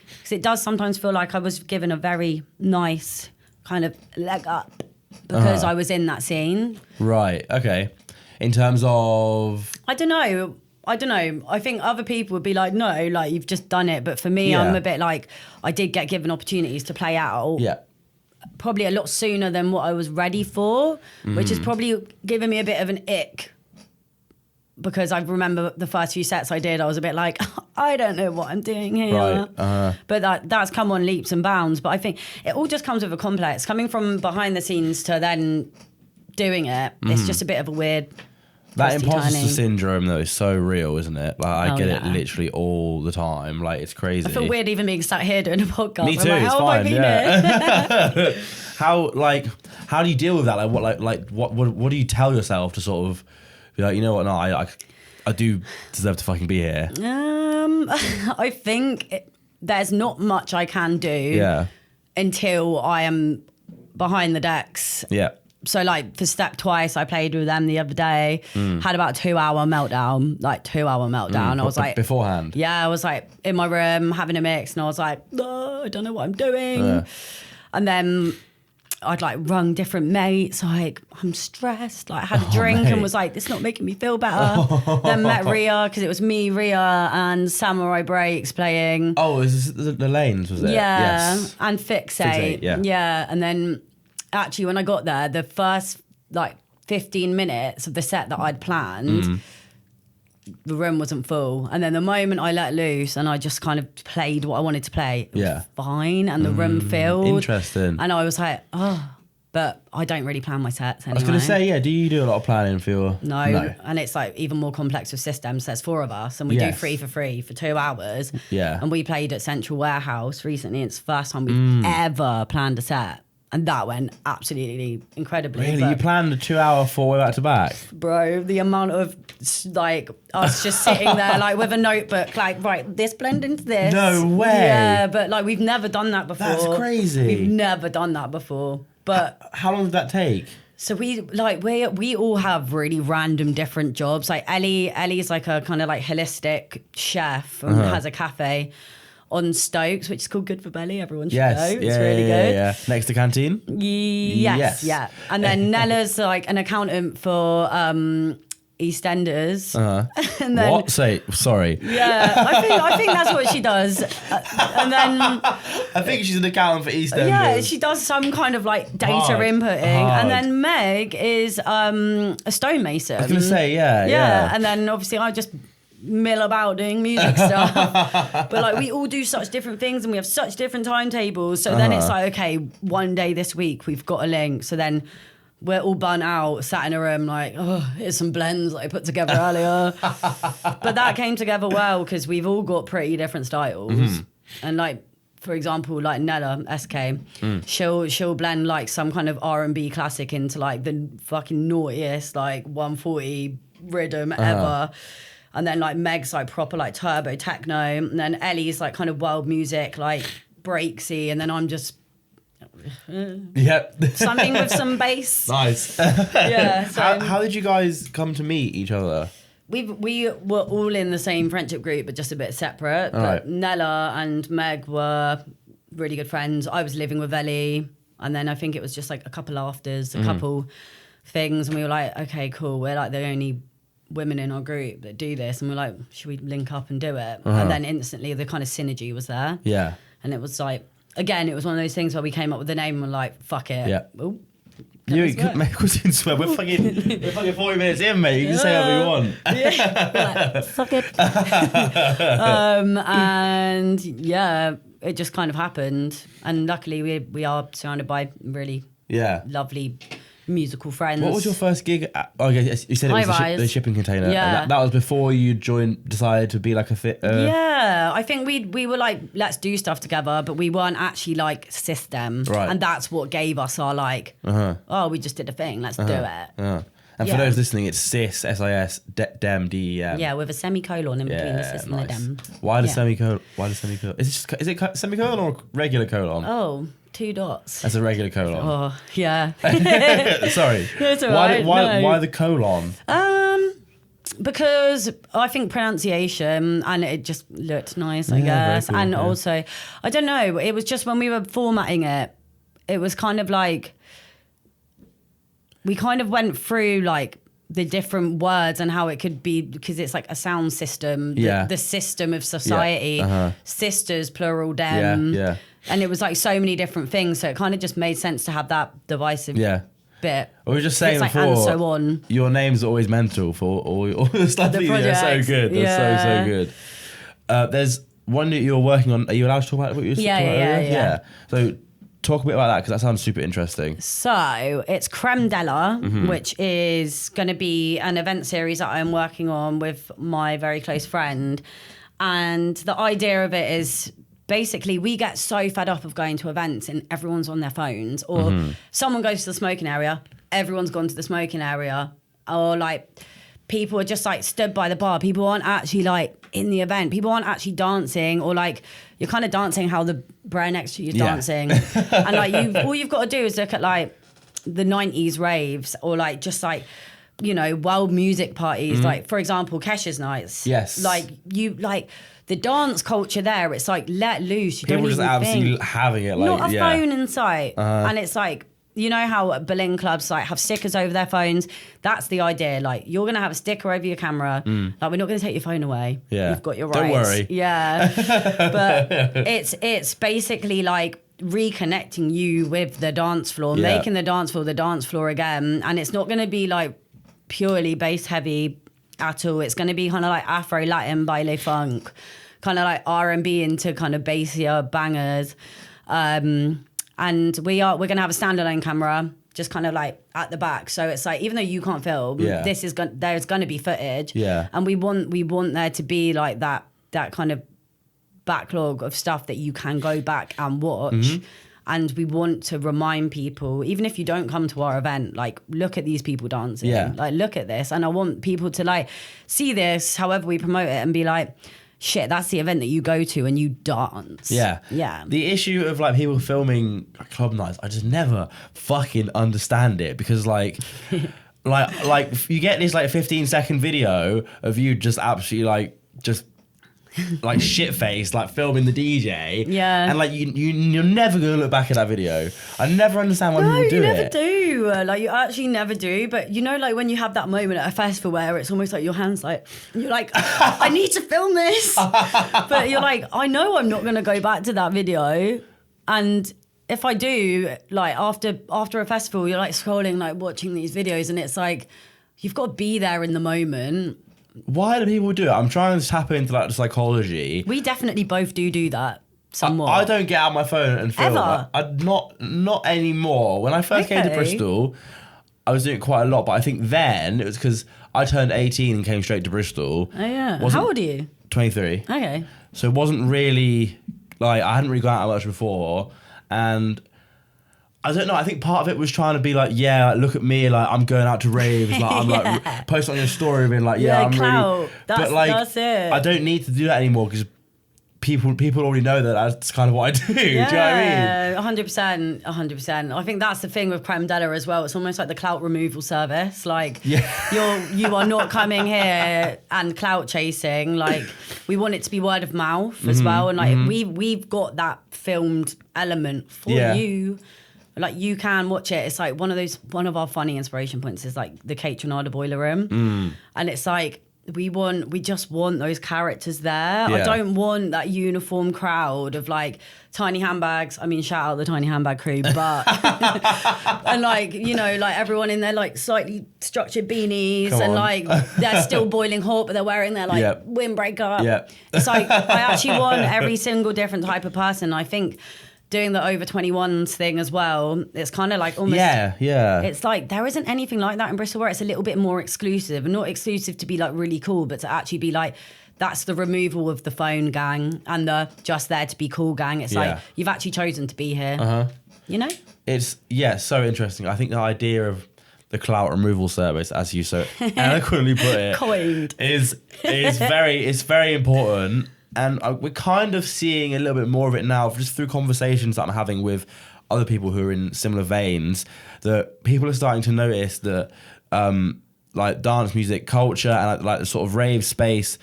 because it does sometimes feel like I was given a very nice kind of leg up because I was in that scene. Right. Okay. In terms of... I don't know. I think other people would be like, no, like, you've just done it. But for me, I'm a bit like, I did get given opportunities to play out. Yeah. Probably a lot sooner than what I was ready for, which has probably given me a bit of an ick. Because I remember the first few sets I did, I was a bit like, I don't know what I'm doing here. Right. But that's come on leaps and bounds. But I think it all just comes with a complex. Coming from behind the scenes to then doing it, it's just a bit of a weird... That imposter syndrome, though, is so real, isn't it? Like, I get it literally all the time. Like, it's crazy. I feel weird even being sat here doing a podcast. Me too. Like, it's fine. Yeah. How do you deal with that? Like, what do you tell yourself to sort of be like, you know what? No, I do deserve to fucking be here. I think there's not much I can do. Until I am behind the decks. Yeah. So, like, for Step Twice, I played with them the other day, had about a 2-hour meltdown. I was like... Beforehand? Yeah, I was, like, in my room having a mix, and I was like, oh, I don't know what I'm doing. And then I'd like rung different mates, like I'm stressed, like I had a drink and was like, this not making me feel better. Then met Ria, because it was me, Ria and Samurai Breaks playing. Oh, is this the Lanes, was it? Yeah, Yes. and Fixate. Yeah, and then actually when I got there, the first like 15 minutes of the set that I'd planned, the room wasn't full. And then the moment I let loose and I just kind of played what I wanted to play, it was fine, and the room filled. Interesting. And I was like, oh, but I don't really plan my sets anyway. I was going to say, do you do a lot of planning for your... No, and it's like even more complex with systems. There's 4 of us and we do 3 for free for 2 hours. Yeah. And we played at Central Warehouse recently. It's the first time we've ever planned a set. And that went absolutely incredibly. Really? You planned a 2-hour 4-way back to back? Bro, the amount of like us just sitting there like with a notebook, like, right, this blend into this. No way. Yeah, but like we've never done that before. That's crazy. We've never done that before. But how long did that take? So we all have really random different jobs. Like Ellie's like a kind of like holistic chef and has a cafe on Stokes, which is called Good for Belly. Everyone should know. It's really good. Yeah. Next to canteen? Yes. Yeah. And then Nella's like an accountant for EastEnders. And then, what? Sorry. Yeah, I think that's what she does. And then I think she's an accountant for EastEnders. Yeah, she does some kind of like data inputting. And then Meg is a stonemason. I was going to say, yeah. And then obviously I just mill about doing music stuff. But like we all do such different things and we have such different timetables. So then it's like, okay, one day this week we've got a link. So then we're all burnt out, sat in a room like, oh, here's some blends that I put together earlier. But that came together well because we've all got pretty different styles. And like, for example, like Nella, SK, she'll blend like some kind of R&B classic into like the fucking naughtiest like 140 rhythm ever. And then like Meg's like proper like turbo techno. And then Ellie's like kind of world music, like breaksy. And then I'm just something with some bass. Nice. Yeah. So how did you guys come to meet each other? we were all in the same friendship group, but just a bit separate. But Nella and Meg were really good friends. I was living with Ellie. And then I think it was just like a couple afters, a couple things. And we were like, okay, cool. We're like the only women in our group that do this, and we're like, should we link up and do it? And then instantly the kind of synergy was there. Yeah. And it was like, again, it was one of those things where we came up with the name and we're like, fuck it. Yeah. Ooh, you could make us in swear. We're fucking 40 minutes in, mate. You can say whatever you want. Yeah. Like, fuck it. And yeah, it just kind of happened. And luckily we are surrounded by really lovely musical friends. What was your first gig at? Oh, okay, you said it was the shipping container. Yeah. That was before you decided to be like a fit. Yeah, I think we were like, let's do stuff together, but we weren't actually like system. Right. And that's what gave us our like, oh, we just did a thing, let's do it. And for those listening, it's cis, S-I-S, dem, D-E-M. Yeah, with a semicolon in between the cis and the dem. Why the semicolon? Is it semicolon or regular colon? Oh, 2 dots. That's a regular colon. Oh, yeah. Sorry. That's all right. Why the colon? Because I think pronunciation, and it just looked nice, I guess. Cool, and also, I don't know, it was just when we were formatting it, it was kind of like, we kind of went through like the different words and how it could be, because it's like a sound system, the system of society, sisters, plural, dem. Yeah. And it was like so many different things. So it kind of just made sense to have that divisive bit. We were just saying like, before, and so on. Your name's always mental for all the stuff that you do. It's so good. That's so good. There's one that you're working on. Are you allowed to talk about what you were talking about earlier? Yeah. So talk a bit about that, because that sounds super interesting. So it's Creme Della, which is going to be an event series that I'm working on with my very close friend. And the idea of it is, basically, we get so fed up of going to events and everyone's on their phones, or someone goes to the smoking area, everyone's gone to the smoking area, or like people are just like stood by the bar. People aren't actually like in the event. People aren't actually dancing, or like you're kind of dancing how the bro next to you is dancing. And like all you've got to do is look at like the 90s raves, or like just like, you know, world music parties. Like, for example, Kesha's nights. Yes. Like the dance culture there, it's like let loose. You people don't just absolutely having it. Like, not a phone in sight. And it's like you know how Berlin clubs like have stickers over their phones? That's the idea. Like, you're gonna have a sticker over your camera. Like, we're not gonna take your phone away. Yeah. You've got your rights. Don't worry. Yeah. But it's basically like reconnecting you with the dance floor, making the dance floor again. And it's not gonna be like purely bass heavy at all. It's gonna be kind of like Afro Latin baile funk, kind of like R&B into kind of bassier bangers. And we're gonna have a standalone camera, just kind of like at the back. So it's like, even though you can't film, there's gonna be footage. Yeah. And we want there to be like that kind of backlog of stuff that you can go back and watch. And we want to remind people, even if you don't come to our event, like, look at these people dancing. Yeah. Like, look at this. And I want people to like see this, however we promote it, and be like, shit, that's the event that you go to and you dance. Yeah. Yeah. The issue of like people filming club nights, I just never fucking understand it, because like like you get this like 15-second video of you just absolutely like shit faced, like filming the DJ. Yeah. And like you're never gonna look back at that video. I never understand why people do you it. never do. Like, you actually never do. But you know, like when you have that moment at a festival where it's almost like your hands like, you're like, I need to film this. But you're like, I know I'm not gonna go back to that video. And if I do, like after a festival, you're like scrolling, like watching these videos, and it's like, you've got to be there in the moment. Why do people do it? I'm trying to tap into like the psychology. We definitely both do that somewhat. I don't get out my phone and film. Ever? Not anymore. When I first came to Bristol, I was doing it quite a lot, but I think then it was because I turned 18 and came straight to Bristol. Oh yeah. How old are you? 23. Okay. So it wasn't really like, I hadn't really gone out much before, and I don't know, I think part of it was trying to be like, yeah, look at me, like I'm going out to raves, like I'm like posting on your story being like, yeah, I'm clout. really, That's, but like that's it. I don't need to do that anymore, because people already know that that's kind of what I do. Do you know what I mean? 100%. I think that's the thing with Creme Della as well. It's almost like the clout removal service. Like, you are not coming here and clout chasing. Like, we want it to be word of mouth as well. And like we've got that filmed element for you. Like, you can watch it. It's like one of our funny inspiration points is like the Kate Trinada boiler room. And it's like, we just want those characters there. I don't want that uniform crowd of like tiny handbags. I mean, shout out the tiny handbag crew, but and like, you know, like everyone in their like slightly structured beanies and like they're still boiling hot, but they're wearing their like windbreaker. It's like, I actually want every single different type of person. I think doing the over 21s thing as well, it's kind of like almost... Yeah. It's like, there isn't anything like that in Bristol, where it's a little bit more exclusive, and not exclusive to be like really cool, but to actually be like, that's the removal of the phone gang and the just there to be cool gang. It's like, you've actually chosen to be here. You know? It's, so interesting. I think the idea of the clout removal service, as you so eloquently put it, coined, is very important. And we're kind of seeing a little bit more of it now, just through conversations that I'm having with other people who are in similar veins, that people are starting to notice that like dance music culture and like the sort of rave space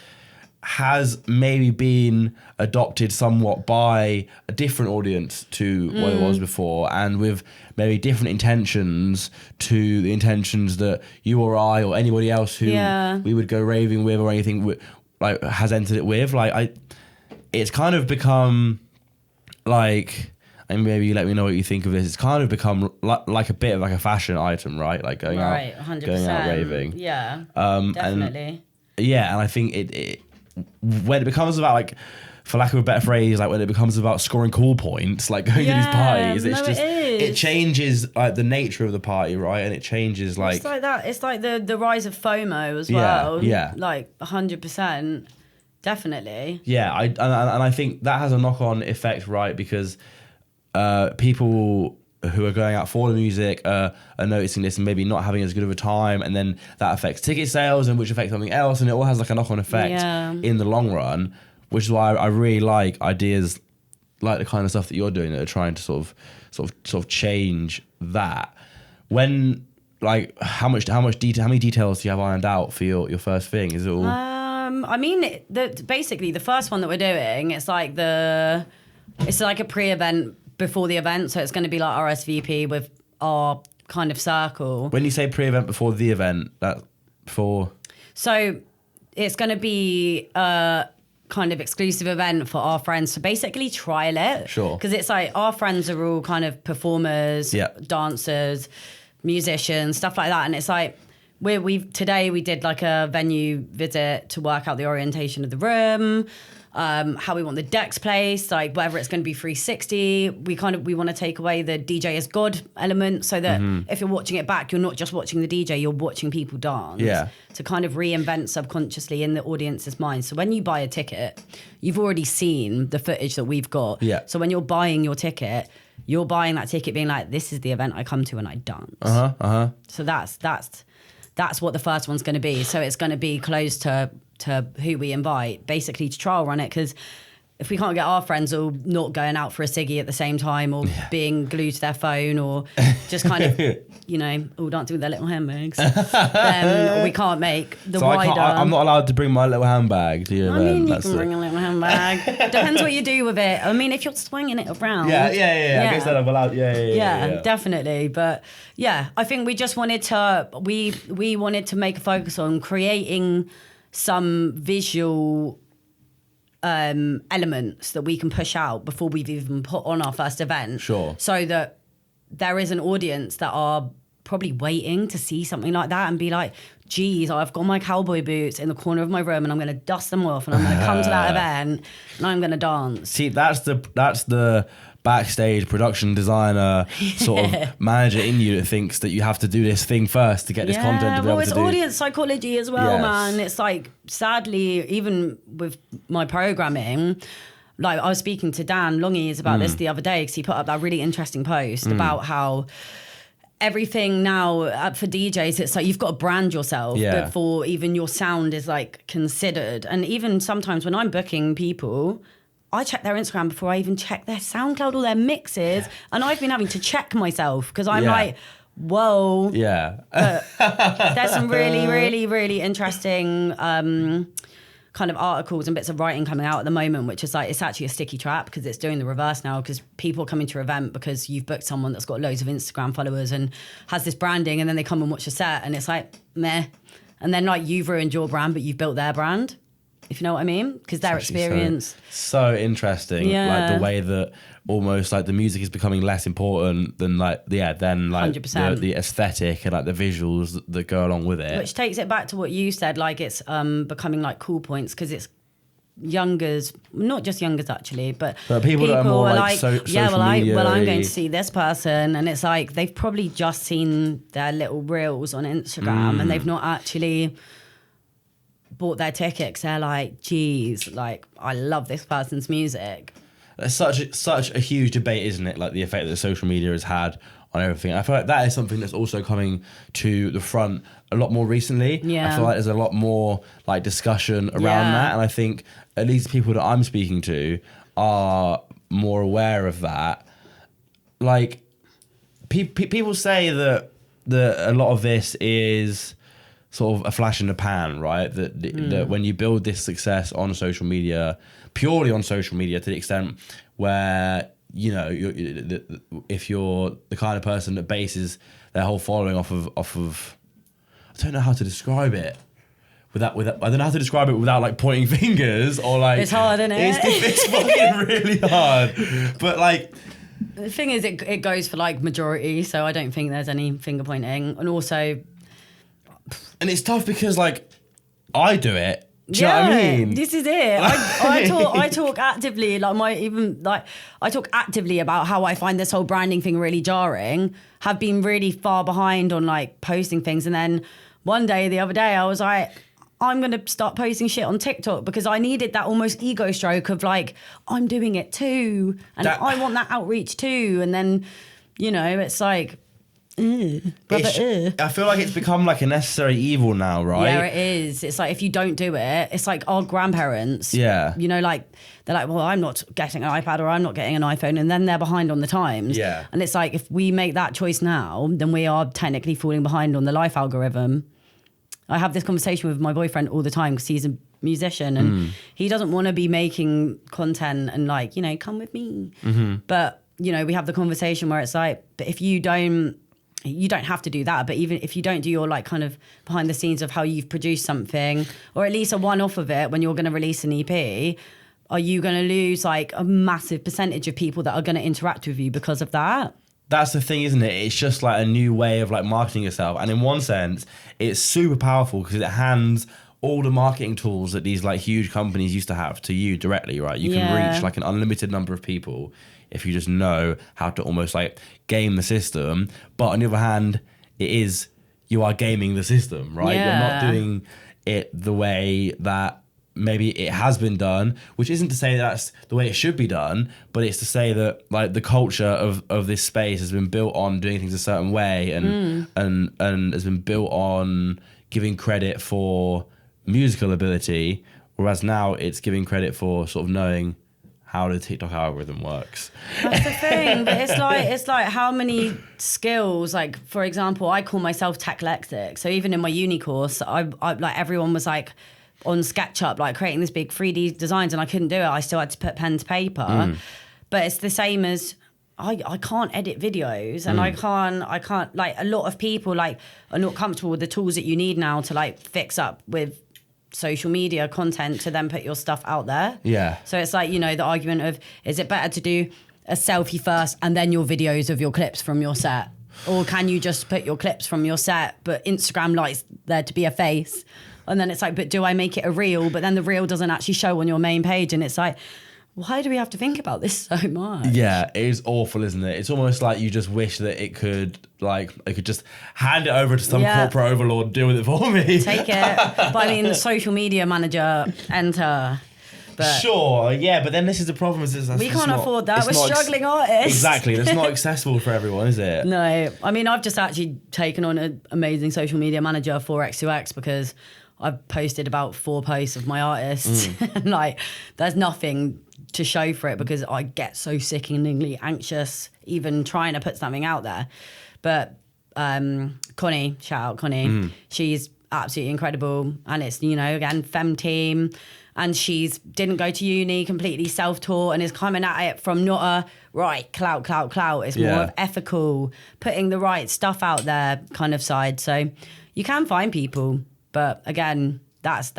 has maybe been adopted somewhat by a different audience to what it was before, and with maybe different intentions to the intentions that you or I or anybody else who we would go raving with or anything like has entered it with. Like, it's kind of become like, and maybe you let me know what you think of this, it's kind of become like a bit of like a fashion item, right? Like going out 100%. Raving. Yeah, definitely. And I think it when it becomes about like, for lack of a better phrase, like when it becomes about scoring cool points, like going to these parties, it changes like the nature of the party, right? And it changes like... It's like that. It's like the rise of FOMO as well. Yeah. Like 100%. Definitely. Yeah, and I think that has a knock-on effect, right? Because people who are going out for the music are noticing this and maybe not having as good of a time, and then that affects ticket sales, and which affects something else, and it all has like a knock-on effect in the long run, which is why I really like ideas like the kind of stuff that you're doing that are trying to sort of change that. When like how many details do you have ironed out for your first thing? Is it all? I mean, basically the first one that we're doing, it's like a pre-event before the event, so it's going to be like RSVP with our kind of circle. When you say pre-event before the event, that before. So it's going to be a kind of exclusive event for our friends to basically trial it. Sure. Because it's like our friends are all kind of performers, Yeah. dancers, musicians, stuff like that. And it's like today we did like a venue visit to work out the orientation of the room, how we want the decks placed, like whether it's going to be 360. We want to take away the DJ as God element, so that if you're watching it back, you're not just watching the DJ, you're watching people dance. Yeah. To kind of reinvent subconsciously in the audience's mind. So when you buy a ticket, you've already seen the footage that we've got. Yeah. So when you're buying your ticket, you're buying that ticket being like, this is the event I come to and I dance. So that's what the first one's going to be. So it's going to be close to who we invite, basically to trial run it, because if we can't get our friends all not going out for a ciggy at the same time, or being glued to their phone, or just kind of, all dancing with their little handbags, then we can't make the So wider... I'm not allowed to bring my little handbag to your I mean, event. you can bring a little handbag. Depends what you do with it. I mean, if you're swinging it around... Yeah. I guess that I'm allowed. Yeah, definitely. But yeah, I think we just wanted to... We wanted to make a focus on creating some visual elements that we can push out before we've even put on our first event. Sure. So that there is an audience that are probably waiting to see something like that and be like, geez, I've got my cowboy boots in the corner of my room and I'm going to dust them off and I'm going to come to that event and I'm going to dance. See, that's the backstage production designer sort of manager in you that thinks that you have to do this thing first to get this content to be able to do. It's audience psychology as well, man. It's like, sadly, even with my programming, like I was speaking to Dan Longies about this the other day, because he put up that really interesting post about how everything now for DJs, it's like you've got to brand yourself before even your sound is like considered. And even sometimes when I'm booking people, I check their Instagram before I even check their SoundCloud or their mixes. And I've been having to check myself because I'm like, whoa. Yeah. There's some really, really, really interesting kind of articles and bits of writing coming out at the moment, which is like, it's actually a sticky trap because it's doing the reverse now, because people are coming to your event because you've booked someone that's got loads of Instagram followers and has this branding, and then they come and watch your set and it's like, meh. And then like you've ruined your brand, but you've built their brand. If you know what I mean, because their experience. So interesting, like the way that almost like the music is becoming less important than like the aesthetic and like the visuals that go along with it. Which takes it back to what you said, like it's becoming like cool points, because it's youngers, not just youngers actually, but people that are more like social media. Well, I'm going to see this person, and it's like they've probably just seen their little reels on Instagram and they've not actually bought their tickets. They're like, geez, like I love this person's music. It's such a huge debate, isn't it? Like the effect that social media has had on everything. I feel like that is something that's also coming to the front a lot more recently. Yeah. I feel like there's a lot more like discussion around that, and I think at least people that I'm speaking to are more aware of that. Like people say that a lot of this is sort of a flash in the pan, right? That when you build this success on social media, purely on social media, to the extent where, you know, if you're the kind of person that bases their whole following off of I don't know how to describe it. I don't know how to describe it without like pointing fingers or like. It's hard, isn't it? It's fucking really hard. But like. The thing is, it goes for like majority, so I don't think there's any finger pointing, and also. And it's tough because like I do it. Do you know what I mean? This is it. I talk actively, I talk actively about how I find this whole branding thing really jarring. Have been really far behind on like posting things, and then one day, the other day, I was like, I'm gonna start posting shit on TikTok because I needed that almost ego stroke of like, I'm doing it too, and I want that outreach too, and then, you know, it's like. I feel like it's become like a necessary evil now, right? Yeah, it is. It's like if you don't do it, it's like our grandparents. Yeah. You know, like they're like, well, I'm not getting an iPad or I'm not getting an iPhone, and then they're behind on the times. Yeah. And it's like if we make that choice now, then we are technically falling behind on the life algorithm. I have this conversation with my boyfriend all the time because he's a musician and he doesn't want to be making content and like, you know, come with me. Mm-hmm. But, you know, we have the conversation where it's like, but if you don't you don't have to do that, but even if you don't do your like kind of behind the scenes of how you've produced something, or at least a one-off of it when you're going to release an EP, are you going to lose like a massive percentage of people that are going to interact with you because of that? That's the thing, isn't it? It's just like a new way of like marketing yourself. And in one sense, it's super powerful because it hands all the marketing tools that these like huge companies used to have to you directly, right? You can reach like an unlimited number of people if you just know how to almost like game the system. But on the other hand, you are gaming the system, right? You're not doing it the way that maybe it has been done, which isn't to say that's the way it should be done, but it's to say that like the culture of this space has been built on doing things a certain way and has been built on giving credit for musical ability, whereas now it's giving credit for sort of knowing how the TikTok algorithm works. That's the thing, but it's like how many skills, like for example, I call myself tech lexic. So even in my uni course, I like everyone was like on SketchUp, like creating this big 3D designs, and I couldn't do it. I still had to put pen to paper. But it's the same as I can't edit videos, and I can't like a lot of people like are not comfortable with the tools that you need now to like fix up with social media content to then put your stuff out there. Yeah. So it's like, you know, the argument of, is it better to do a selfie first and then your videos of your clips from your set? Or can you just put your clips from your set, but Instagram likes there to be a face? And then it's like, but do I make it a reel? But then the reel doesn't actually show on your main page. And it's like, why do we have to think about this so much? Yeah, it is awful, isn't it? It's almost like you just wish that it could just hand it over to some corporate overlord, deal with it for me. Take it. But I mean, the social media manager, enter. But sure, yeah, but then this is the problem. We can't afford that. We're struggling artists. Exactly. It's not accessible for everyone, is it? No. I mean, I've just actually taken on an amazing social media manager for X2X because I've posted about 4 posts of my artists. And like, there's nothing to show for it because I get so sickeningly anxious even trying to put something out there. But Connie, shout out Connie, she's absolutely incredible. And it's, you know, again, femme team. And she's didn't go to uni, completely self-taught, and is coming at it from not a right clout. It's more of ethical, putting the right stuff out there kind of side. So you can find people, but again, that's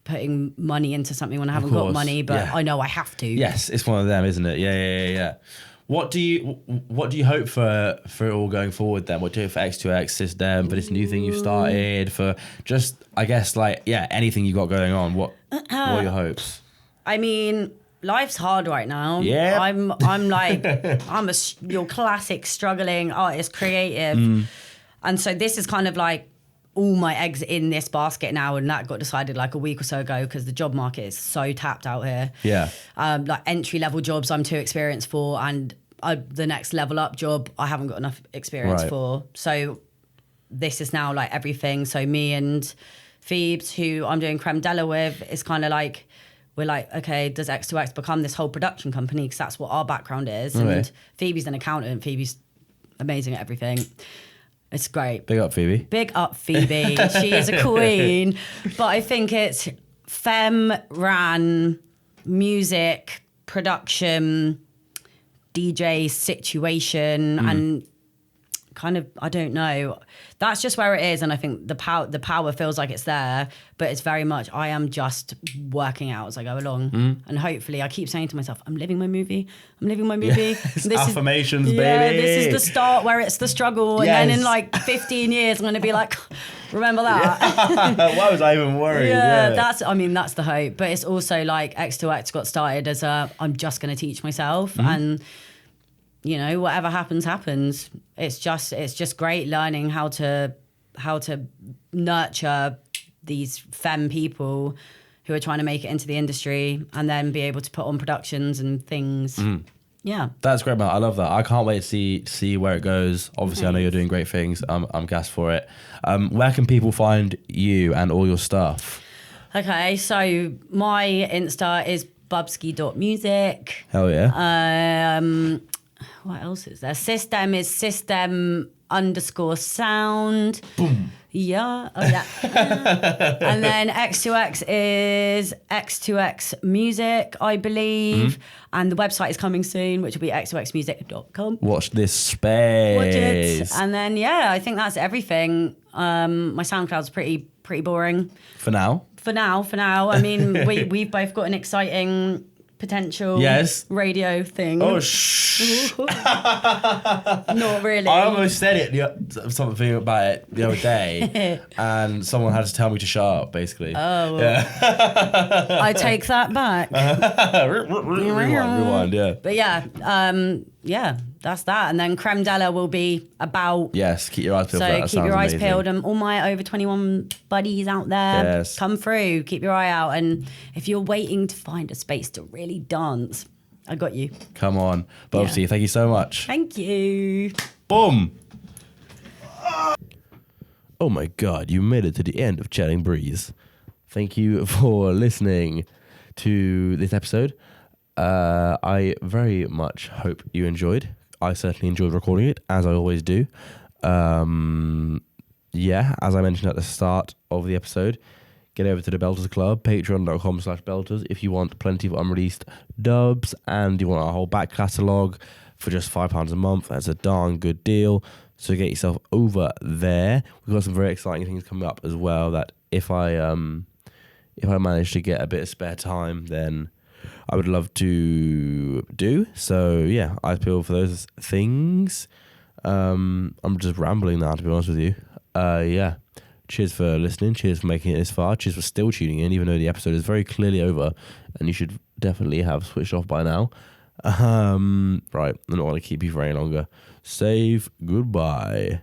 putting money into something when I haven't got money, but I know I have to. Yes, it's one of them, isn't it? Yeah. What do you hope for it all going forward then? What do you hope for X2X system, for this new thing you've started, for just, I guess, like, anything you got going on? What are your hopes? I mean, life's hard right now. Yeah. I'm like, your classic struggling artist, creative. And so this is kind of like all my eggs in this basket now, and that got decided like a week or so ago because the job market is so tapped out here. Yeah. Like entry level jobs I'm too experienced for, and the next level up job I haven't got enough experience for. So this is now like everything. So me and Phoebes, who I'm doing Creme Della with, is kind of like, we're like, okay, does X2X become this whole production company? Because that's what our background is. Okay. And Phoebe's an accountant. Phoebe's amazing at everything. It's great. Big up, Phoebe. Big up, Phoebe. She is a queen. But I think it's femme ran music, production, DJ situation, and kind of, I don't know. That's just where it is. And I think the power feels like it's there, but it's very much, I am just working out as I go along. And hopefully I keep saying to myself, I'm living my movie. This affirmations, baby. This is the start where it's the struggle. And then in like 15 years, I'm going to be like, remember that? Why was I even worried? That's the hope. But it's also like X2X got started as I'm just going to teach myself. And you know, whatever happens. It's just great learning how to nurture these femme people who are trying to make it into the industry and then be able to put on productions and things. Yeah. That's great, man. I love that. I can't wait to see where it goes. Obviously, I know you're doing great things. I'm gassed for it. Where can people find you and all your stuff? Okay, so my Insta is bubski.music. Hell yeah. what else is there? System is system_sound. Boom. Yeah. Oh, yeah. And then X2X is X2X Music, I believe. And the website is coming soon, which will be x2xmusic.com. Watch this space. Watch it. And then, yeah, I think that's everything. My SoundCloud's pretty boring. For now. For now. I mean, we've both got an exciting potential radio thing. Oh, shh. Not really. I almost said something about it the other day, and someone had to tell me to shut up, basically. Oh. Yeah. I take that back. Rewind, yeah. But yeah, that's that. And then Creme Della will be about... Yes, keep your eyes peeled for that. So keep your eyes peeled. And all my over 21 buddies out there, come through. Keep your eye out. And if you're waiting to find a space to really dance, I got you. Come on. Bubski, thank you so much. Thank you. Boom. Oh my God, you made it to the end of Chatting Breeze. Thank you for listening to this episode. I very much hope you enjoyed. I certainly enjoyed recording it, as I always do. As I mentioned at the start of the episode, get over to the Belters Club, patreon.com/Belters, if you want plenty of unreleased dubs and you want our whole back catalogue for just £5 a month. That's a darn good deal. So get yourself over there. We've got some very exciting things coming up as well that if I manage to get a bit of spare time, then I would love to do. So yeah, I feel for those things. I'm just rambling now, to be honest with you. Cheers for listening. Cheers for making it this far. Cheers for still tuning in, even though the episode is very clearly over and you should definitely have switched off by now. Right, I'm not going to keep you for any longer. Save goodbye.